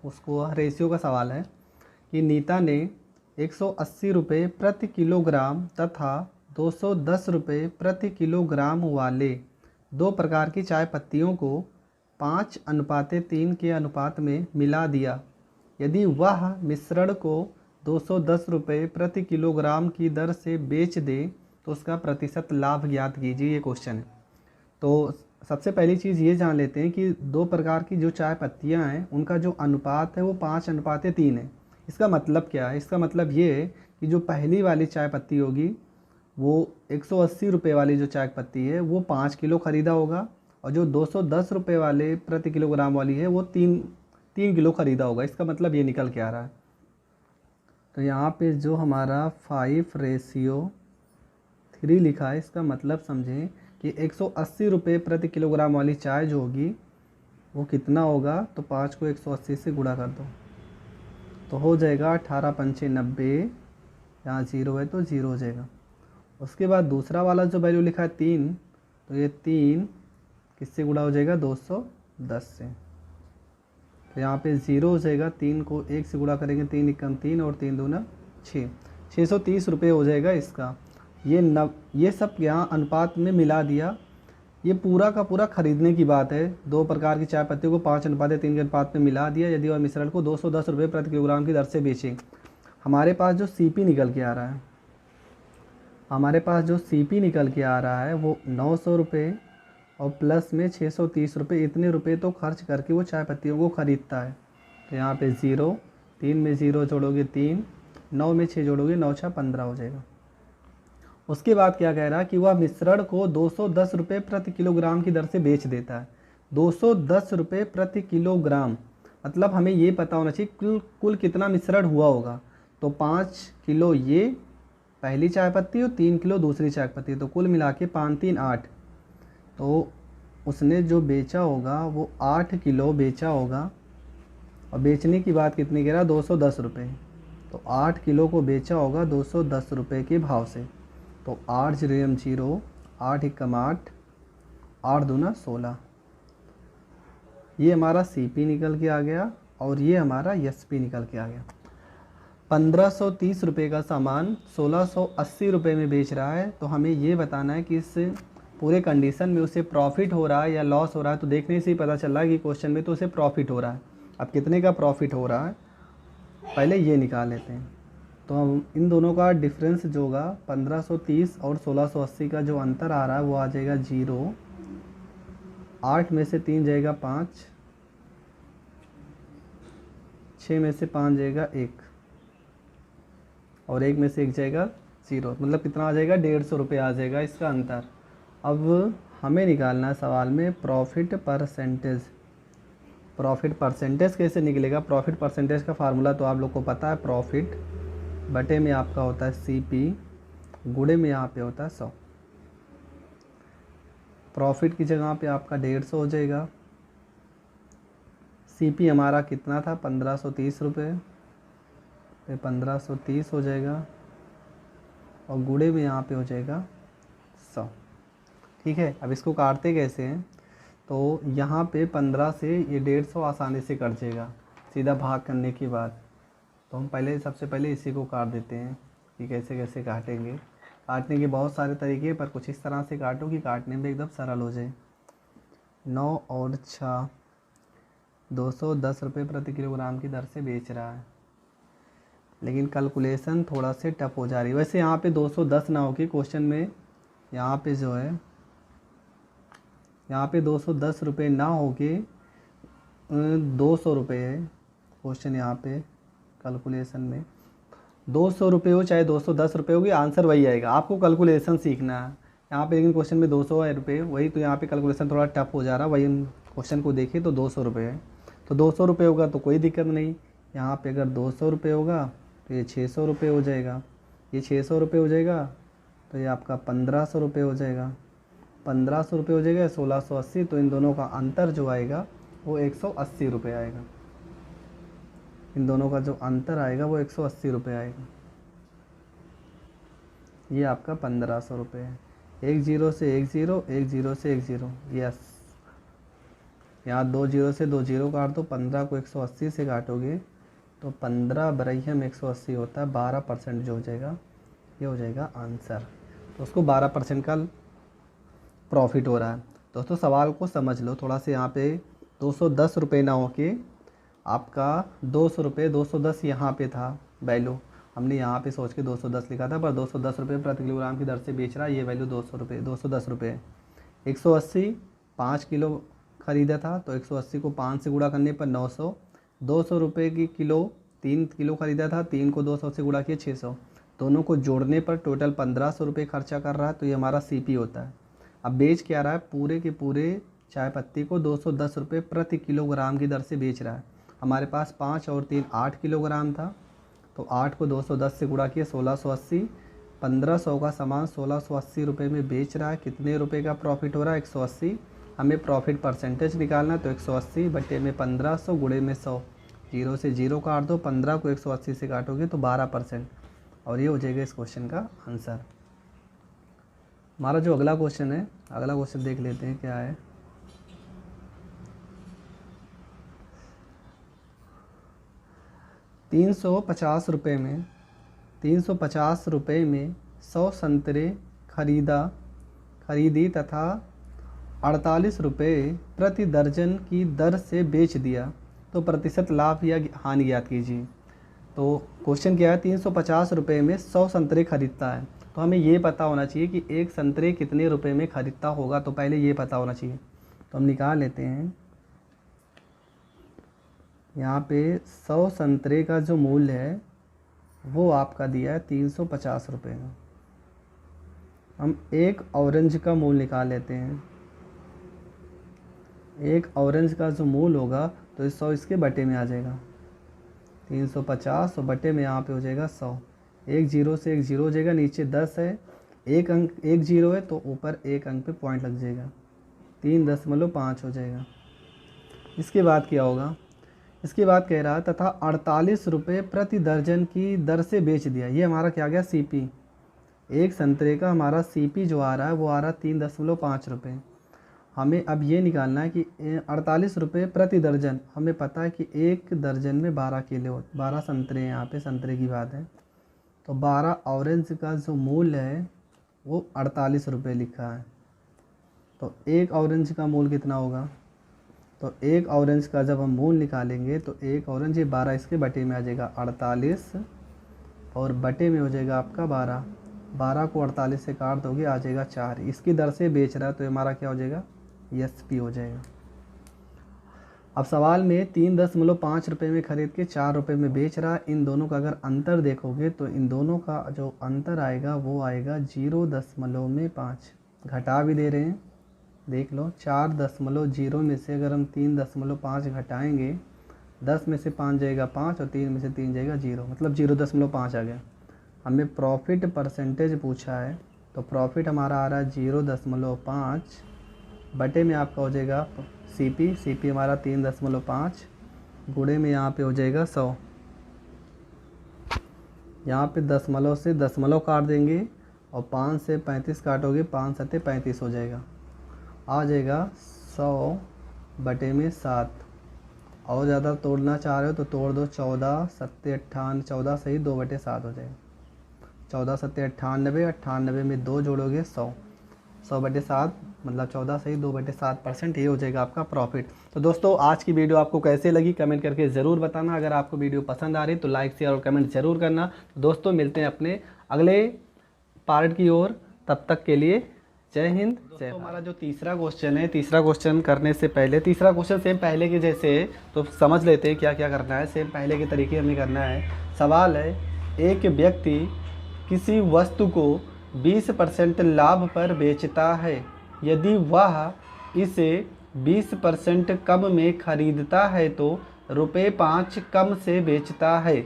उसको रेशियो का सवाल है कि नीता ने 180 रुपये प्रति किलोग्राम तथा 210 रुपये प्रति किलोग्राम वाले 2 प्रकार की चाय पत्तियों को 5:3 के अनुपात में मिला दिया। यदि वह मिश्रण को 210 रुपये प्रति किलोग्राम की दर से बेच दे तो उसका प्रतिशत लाभ ज्ञात कीजिए। ये क्वेश्चन है। तो सबसे पहली चीज़ ये जान लेते हैं कि 2 प्रकार की जो चाय पत्तियाँ हैं उनका जो अनुपात है वो 5:3 है। इसका मतलब क्या है, इसका मतलब ये है कि जो पहली वाली चाय पत्ती होगी वो 180 रुपये वाली जो चाय पत्ती है वो 5 किलो ख़रीदा होगा, और जो 210 रुपये वाले प्रति किलोग्राम वाली है वो 3 किलो ख़रीदा होगा। इसका मतलब ये निकल के आ रहा है। तो यहाँ पे जो हमारा 5:3 लिखा है, इसका मतलब समझें कि 180 रुपये प्रति किलोग्राम वाली चाय जो होगी वो कितना होगा, तो 5 को 180 से गुणा कर दो तो हो जाएगा 18 पंचे 90, यहाँ 0 है तो 0 हो जाएगा। उसके बाद दूसरा वाला जो वैल्यू लिखा है 3, तो ये 3 किससे गुणा हो जाएगा, 210 से। तो यहाँ पे 0 हो जाएगा, 3 को 1 से गुणा करेंगे, 3 एकम 3 और 3 दूना 6, 630 रुपये हो जाएगा इसका। ये सब यहाँ अनुपात में मिला दिया। ये पूरा का पूरा खरीदने की बात है। 2 प्रकार की चाय पत्ती को 5:3 के अनुपात में मिला दिया यदि वह मिश्रण को 210 रुपये प्रति किलोग्राम की दर से बेचें। हमारे पास जो CP निकल के आ रहा है, वो 900 रुपये और प्लस में 630 रुपये, इतने रुपये तो खर्च करके वो चाय पत्तियों को ख़रीदता है। तो यहाँ पे 0, 3 में 0 जोड़ोगे 3, 9 में 6 जोड़ोगे 9 6 15 हो जाएगा। उसके बाद क्या कह रहा है कि वह मिश्रण को 210 रुपये प्रति किलोग्राम की दर से बेच देता है। 210 रुपये प्रति किलोग्राम मतलब हमें ये पता होना चाहिए कुल कितना मिश्रण हुआ होगा। तो 5 किलो ये पहली चाय पत्ती और 3 किलो दूसरी चाय पत्ती, तो कुल मिला के 5 3 8। तो उसने जो बेचा होगा वो 8 किलो बेचा होगा, और बेचने की बात कितनी कह रहा है, 210 रुपये। तो 8 किलो को बेचा होगा 210 रुपये के भाव से। तो 8 0 0, 8 एकम 8, 8 दूना 16। ये हमारा CP निकल के आ गया और ये हमारा SP निकल के आ गया। 1530 रुपये का सामान 1680 रुपये में बेच रहा है। तो हमें ये बताना है कि इस पूरे कंडीशन में उसे प्रॉफिट हो रहा है या लॉस हो रहा है। तो देखने से ही पता चल रहा है कि क्वेश्चन में तो उसे प्रॉफिट हो रहा है। अब कितने का प्रॉफिट हो रहा है पहले ये निकाल लेते हैं। तो हम इन दोनों का डिफरेंस जो होगा 1530 और 1680 का जो अंतर आ रहा है वो आ जाएगा 0। 8 में से 3 जाएगा 5, 6 में से 5 जाएगा 1 और 1 में से 1 जाएगा 0, मतलब कितना आ जाएगा 150 रुपये आ जाएगा इसका अंतर। अब हमें निकालना है सवाल में प्रॉफिट परसेंटेज। प्रॉफिट परसेंटेज कैसे निकलेगा? प्रॉफिट परसेंटेज का फार्मूला तो आप लोग को पता है, प्रॉफिट बटे में आपका होता है CP, गुणे में यहाँ पे होता है 100। प्रॉफिट की जगह पे आपका 150 हो जाएगा, CP हमारा कितना था 1530 रुपये, तो 1530 हो जाएगा और गुणे में यहाँ पे हो जाएगा 100। ठीक है, अब इसको काटते कैसे हैं? तो यहाँ पे 15 से ये 150 आसानी से कट जाएगा सीधा भाग करने के बाद। तो हम सबसे पहले इसी को काट देते हैं कि कैसे कैसे काटेंगे। काटने के बहुत सारे तरीके, पर कुछ इस तरह से काटो कि काटने में एकदम सरल हो जाए। 9 और 6 210 रुपये प्रति किलोग्राम की दर से बेच रहा है, लेकिन कैलकुलेशन थोड़ा से टफ हो जा रही है। वैसे यहाँ पे 210 ना हो कि क्वेश्चन में यहाँ पे जो है यहाँ पे 210 रुपये ना हो के 200 रुपये है क्वेश्चन। यहाँ पे कैलकुलेशन में 200 रुपये हो चाहे 210 रुपये होगी, आंसर वही आएगा। आपको कैलकुलेशन सीखना है यहाँ पे, लेकिन क्वेश्चन में 200 रुपये वही, तो यहाँ पे कैलकुलेशन थोड़ा टफ हो जा रहा है। वही क्वेश्चन को देखिए तो 200 रुपये है, तो 200 रुपये होगा तो कोई दिक्कत नहीं। यहाँ पे अगर 200 रुपये होगा तो ये 600 रुपये हो जाएगा, ये 600 रुपये हो जाएगा, तो ये आपका 1500 रुपये हो जाएगा, 1500 रुपये हो जाएगा 1680। तो इन दोनों का अंतर जो आएगा वो 180 रुपये आएगा। इन दोनों का जो अंतर आएगा वो 180 रुपये आएगा। ये आपका 1500 रुपये है। 1 0 से 1 0, 1 0 से 1 0, यस। यहाँ 2 0 से 2 0 काट दो, 15 को 180 से काटोगे तो 15 बरहियम 180 होता है, 12% जो हो जाएगा ये हो जाएगा आंसर। तो उसको 12% का प्रॉफिट हो रहा है। दोस्तों सवाल को समझ लो थोड़ा से, यहाँ पे 210 रुपये ना हो के आपका 200 रुपये, 210 यहाँ पे था वैल्यू, हमने यहाँ पे सोच के 210 लिखा था, पर 210 रुपये प्रति किलोग्राम की दर से बेच रहा है, ये वैल्यू 200 रुपये, 210 रुपये। 180 5 किलो ख़रीदा था, तो 180 को 5 से गुणा करने पर 900। 200 रुपये की किलो 3 किलो ख़रीदा था, 3 को 200 से गुणा किया 600। दोनों को जोड़ने पर टोटल 1500 रुपये खर्चा कर रहा है, तो ये हमारा CP होता है। अब बेच क्या रहा है? पूरे के पूरे चाय पत्ती को 210 रुपये प्रति किलोग्राम की दर से बेच रहा है। हमारे पास 5 और 3 8 किलोग्राम था, तो 8 को 210 से गुणा किया 1680। 1500 का सामान 1680 रुपये में बेच रहा है, कितने रुपए का प्रॉफिट हो रहा है? 180। हमें प्रॉफिट परसेंटेज निकालना, तो 180 बटे में 1500 गुणे में 100, 0 से 0 काट दो, 15 को 180 से काटोगे तो 12%, और ये हो जाएगा इस क्वेश्चन का आंसर। हमारा जो अगला क्वेश्चन है, अगला क्वेश्चन देख लेते हैं क्या है। ₹350 में 350 रुपये में 100 संतरे खरीदी तथा 48 रुपये प्रति दर्जन की दर से बेच दिया, तो प्रतिशत लाभ या हानि ज्ञात कीजिए। तो क्वेश्चन क्या है? 350 रुपये में 100 संतरे खरीदता है, तो हमें ये पता होना चाहिए कि एक संतरे कितने रुपए में खरीदता होगा, तो पहले ये पता होना चाहिए। तो हम निकाल लेते हैं। यहाँ पे 100 संतरे का जो मूल्य है वो आपका दिया है 350 रुपये का। हम एक ऑरेंज का मूल्य निकाल लेते हैं। एक ऑरेंज का जो मूल्य होगा तो 100 इसके बटे में आ जाएगा, 350 और बटे में यहाँ पे हो जाएगा 100। 1 0 से 1 0 हो जाएगा, नीचे 10 है, एक अंक 1 0 है तो ऊपर एक अंक पे पॉइंट लग जाएगा, 3.5 हो जाएगा। इसके बाद क्या होगा? इसके बाद कह रहा है तथा 48 रुपये प्रति दर्जन की दर से बेच दिया। ये हमारा क्या गया? CP। एक संतरे का हमारा CP जो आ रहा है वो आ रहा है 3.5 रुपये। हमें अब ये निकालना है कि 48 रुपये प्रति दर्जन। हमें पता है कि एक दर्जन में 12 किलो, 12 संतरे हैं, यहाँ पे संतरे की बात है, तो 12 ऑरेंज का जो मूल्य है वो 48 रुपये लिखा है। तो एक ऑरेंज का मूल्य कितना होगा? तो एक ऑरेंज का जब हम मूल्य निकालेंगे तो एक ऑरेंज, ये 12 इसके बटे में आ जाएगा, 48 और बटे में हो जाएगा आपका 12। 12 को 48 से काट दोगे आ जाएगा 4। इसकी दर से बेच रहा है तो हमारा क्या हो जाएगा, SP हो जाएगा। अब सवाल में 3.5 रुपये में ख़रीद के 4 रुपये में बेच रहा है। इन दोनों का अगर अंतर देखोगे तो इन दोनों का जो अंतर आएगा वो आएगा 0.5। घटा भी दे रहे हैं, देख लो। 4.0 में से अगर हम 3.5 घटाएंगे, 10 में से 5 जाएगा 5 और 3 में से 3 जाएगा 0, मतलब 0.5 आ गया। हमें प्रॉफिट परसेंटेज पूछा है तो प्रॉफिट हमारा आ रहा है 0.5 बटे में आपका हो जाएगा CP हमारा 3.5 गुणे में यहाँ पे हो जाएगा 100। यहाँ पे दशमलव से दशमलव काट देंगे और 5 से 35 काटोगे, 5 सत्ते 35 हो जाएगा। आ जाएगा 100 बटे में 7। और ज़्यादा तोड़ना चाह रहे हो तो तोड़ दो। 14 सत्ते 58, 14 सही 2/7 हो जाएगा। 14 सत्ते 98, 98 में 2 जोड़ोगे 100, 100/7 मतलब 14 सही 2/7%। ये हो जाएगा आपका प्रॉफिट। तो दोस्तों आज की वीडियो आपको कैसे लगी कमेंट करके ज़रूर बताना। अगर आपको वीडियो पसंद आ रही तो लाइक शेयर और कमेंट ज़रूर करना। तो दोस्तों मिलते हैं अपने अगले पार्ट की ओर, तब तक के लिए जय हिंद जय भारत। हमारा जो तीसरा क्वेश्चन है, तीसरा क्वेश्चन करने से पहले, तीसरा क्वेश्चन सेम पहले के जैसे है तो समझ लेते हैं क्या क्या करना है। सेम पहले के तरीके हमें करना है। सवाल है, एक व्यक्ति किसी वस्तु को 20% लाभ पर बेचता है। यदि वह इसे 20% कम में खरीदता है तो ₹5 कम से बेचता है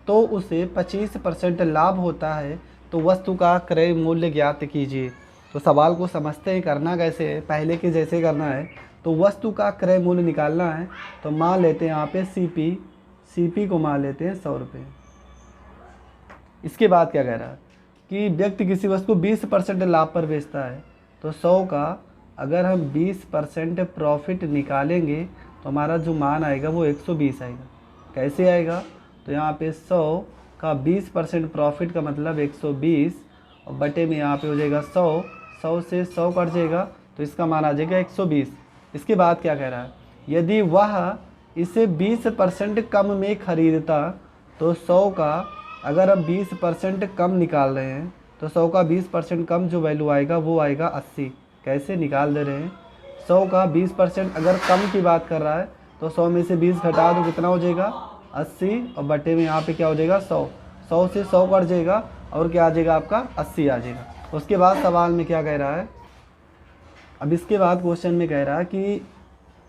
तो उसे 25% लाभ होता है। तो वस्तु का क्रय मूल्य ज्ञात कीजिए। तो सवाल को समझते हैं, करना कैसे है, पहले के जैसे करना है। तो वस्तु का क्रय मूल्य निकालना है तो मान लेते हैं यहाँ पे CP को मान लेते हैं 100 रुपये। इसके बाद क्या कह रहा है कि व्यक्ति किसी वस्तु को 20% लाभ पर बेचता है तो 100 का अगर हम 20% प्रॉफिट निकालेंगे तो हमारा जो मान आएगा वो 120 आएगा। कैसे आएगा, तो यहाँ पे 100 का 20% प्रॉफिट का मतलब 120 और बटे में यहाँ पे हो जाएगा 100 से 100 कट जाएगा तो इसका मान आ जाएगा 120। इसके बाद क्या कह रहा है, यदि वह इसे 20% कम में खरीदता तो 100 का अगर हम 20% कम निकाल रहे हैं तो 100 का 20% कम जो वैल्यू आएगा वो आएगा 80। कैसे निकाल दे रहे हैं, 100 का 20% अगर कम की बात कर रहा है तो 100 में से 20 घटा दो कितना हो जाएगा 80 और बटे में यहाँ पे क्या हो जाएगा 100 से 100 कट जाएगा और क्या आ जाएगा आपका 80 आ जाएगा। उसके बाद सवाल में क्या कह रहा है, अब इसके बाद क्वेश्चन में कह रहा है कि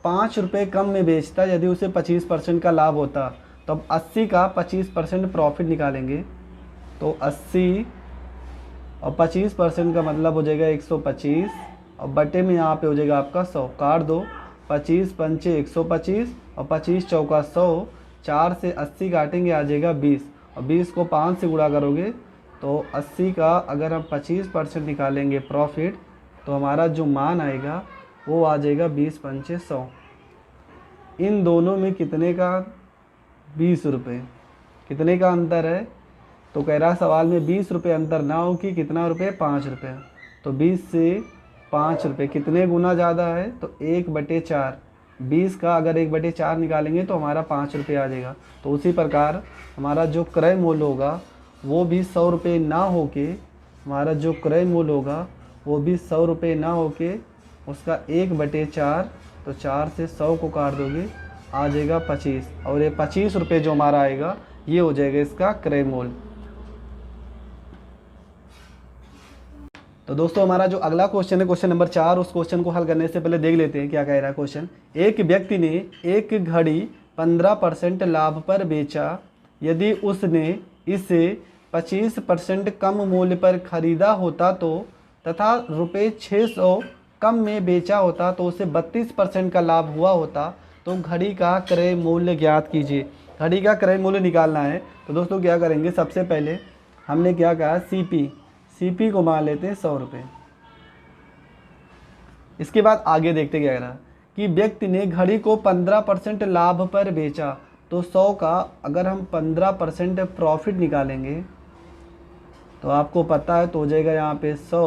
5 रुपये कम में बेचता यदि उसे 25% का लाभ होता तो अब 80 का 25% प्रॉफिट निकालेंगे तो 80 और 25% का मतलब हो जाएगा 125 और बटे में यहाँ पे हो जाएगा आपका 100। काट दो, 25 पंचे 125 और 25 चौका 100, 4 से 80 काटेंगे आ जाएगा 20 और 20 को 5 से गुणा करोगे तो 80 का अगर हम 25% निकालेंगे प्रॉफिट तो हमारा जो मान आएगा वो आ जाएगा 20 पंचे 100। इन दोनों में कितने का 20 रुपये, कितने का अंतर है, तो कह रहा सवाल में 20 रुपये अंतर ना हो कि कितना रुपये 5 रुपये। तो 20 से 5 रुपये कितने गुना ज़्यादा है, तो 1/4। 20 का अगर 1/4 निकालेंगे तो हमारा 5 रुपये आ जाएगा। तो उसी प्रकार हमारा जो क्रय मूल्य होगा वो भी 100 रुपये ना होके, हमारा जो क्रय मूल्य होगा वो भी 100 रुपये ना होके उसका 1/4, तो 4 से 100 को काट दोगे आ जाएगा 25 और ये 25 रुपये जो हमारा आएगा ये हो जाएगा इसका क्रय मूल्य। तो दोस्तों हमारा जो अगला क्वेश्चन है क्वेश्चन नंबर 4, उस क्वेश्चन को हल करने से पहले देख लेते हैं क्या कह रहा है क्वेश्चन। एक व्यक्ति ने एक घड़ी 15% लाभ पर बेचा। यदि उसने इसे 25% कम मूल्य पर खरीदा होता तो तथा ₹600 कम में बेचा होता तो उसे 32% का लाभ हुआ होता। तो घड़ी का क्रय मूल्य ज्ञात कीजिए। घड़ी का क्रय मूल्य निकालना है तो दोस्तों क्या करेंगे, सबसे पहले हमने क्या कहा CP को मान लेते हैं 100 रुपये। इसके बाद आगे देखते क्या कह रहा है कि व्यक्ति ने घड़ी को 15% लाभ पर बेचा तो 100 का अगर हम 15% प्रॉफिट निकालेंगे तो आपको पता है तो हो जाएगा यहाँ पे 100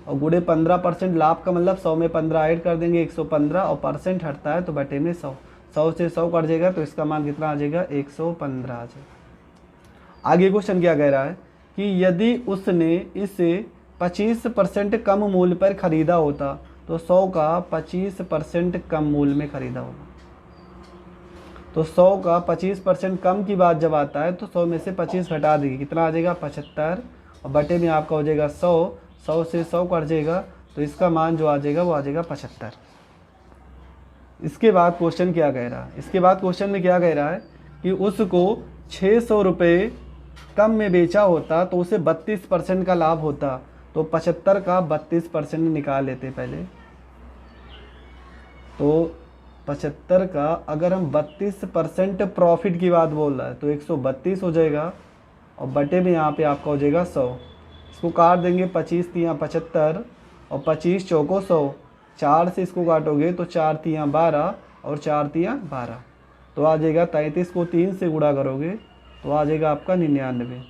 और गुणे 15% लाभ का मतलब 100 में 15 ऐड कर देंगे 115 और परसेंट हटता है तो बटे में 100 से 100 कट जाएगा तो इसका मान कितना आ जाएगा 115 आ जाएगा। आगे क्वेश्चन क्या कह रहा है कि यदि उसने इसे 25% कम मूल्य पर खरीदा होता तो 100 का 25% कम मूल्य में खरीदा होगा। तो 100 का 25% कम की बात जब आता है तो 100 में से 25 घटा देगी, कितना आ जाएगा 75, और बटे में आपका हो जाएगा 100, 100 से 100 कट जाएगा तो इसका मान जो आ जाएगा वो आ जाएगा 75। इसके बाद क्वेश्चन क्या कह रहा है, इसके बाद क्वेश्चन में क्या कह रहा है कि उसको 600 रुपये कम में बेचा होता तो उसे 32% का लाभ होता। तो 75 का 32% निकाल लेते पहले। तो 75 का अगर हम 32% प्रॉफिट की बात बोल रहा है तो 132 हो जाएगा, और बटे में यहाँ पे आपका हो जाएगा 100। इसको काट देंगे, 25 तियाँ 75 और 25 चौको 100, 4 से इसको काटोगे तो 4 तियाँ 12 और 4 तियाँ 12, तो आ जाएगा 33 को 3 से गुणा करोगे तो आ जाएगा आपका 99।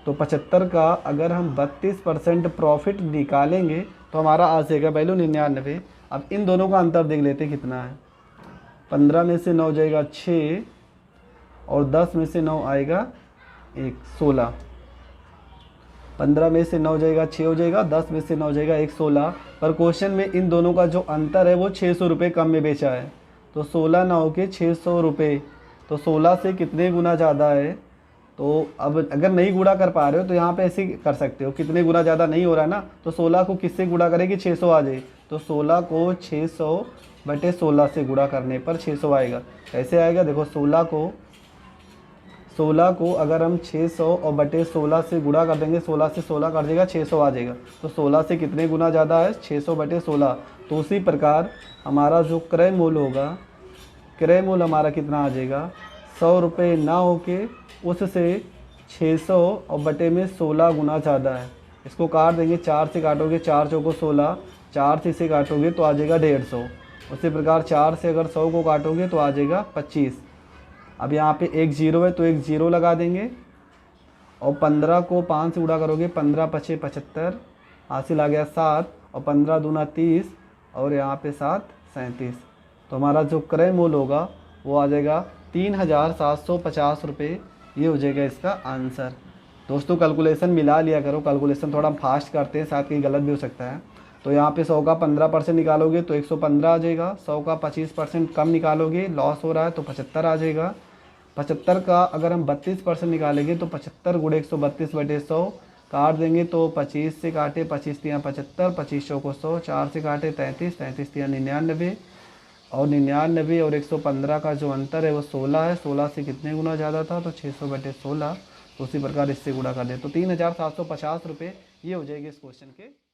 तो 75 का अगर हम 32% प्रॉफिट निकालेंगे तो हमारा आ जाएगा वैल्यू 99। अब इन दोनों का अंतर देख लेते कितना है। 15 में से 9 जाएगा 6 और 10 में से 9 आएगा 1, 16। 15 में से 9 जाएगा 6 हो जाएगा, 10 में से 9 जाएगा 1, 16। पर क्वेश्चन में इन दोनों का जो अंतर है वो 600 रुपये कम में बेचा है। तो 16 ना हो के 600 रुपये, तो 16 से कितने गुना ज़्यादा है। तो अब अगर नहीं गुणा कर पा रहे हो तो यहाँ पे ऐसे कर सकते हो, कितने गुना ज़्यादा नहीं हो रहा है ना, तो 16 को किससे गुणा करें कि 600 आ जाए। तो 16 को 600 बटे 16 से गुणा करने पर 600 आएगा। कैसे आएगा देखो, 16 को अगर हम 600 और बटे 16 से गुणा कर देंगे, 16 से 16 कर देगा 600 आ जाएगा। तो 16 से कितने गुना ज़्यादा है, 600 बटे 16। तो उसी प्रकार हमारा जो क्रय मूल्य होगा, क्रय मूल्य हमारा कितना आ जाएगा, 100 रुपये ना होके उससे 600 और बटे में 16 गुना ज़्यादा है। इसको काट देंगे, 4 से काटोगे 4 चौको 16, 4 से इसे काटोगे तो आ जाएगा 150। उसी प्रकार 4 से अगर 100 को काटोगे तो आ जाएगा 25। अब यहाँ पे एक जीरो है तो एक जीरो लगा देंगे, और 15 को 5 से गुणा करोगे, 15 पचे 75, हासिल आ गया 7, और 15 दूना 30, और यहाँ पे 7 37। तो हमारा जो क्रय मूल्य होगा वो आ जाएगा 3750 रुपये। ये हो जाएगा इसका आंसर। दोस्तों कैलकुलेशन मिला लिया करो, कैलकुलेशन थोड़ा फास्ट करते हैं, साथ कहीं गलत भी हो सकता है। तो यहाँ पे 100 का 15% निकालोगे तो 115 आ जाएगा, 100 का 25% कम निकालोगे, लॉस हो रहा है तो 75 आ जाएगा। 75 का अगर हम 32% निकालेंगे तो 75 गुणे 132 बटे 100, काट देंगे तो 25 से काटे 25 तियाँ 75, 25 चौको 100, 4 से काटे 33, 33 तियाँ 99, और 99 और 115 का जो अंतर है वो 16 है। 16 से कितने गुना ज़्यादा था, तो 600 बटे 16। तो उसी प्रकार इससे गुणा कर दे तो 3750 रुपये ये हो जाएगी इस क्वेश्चन के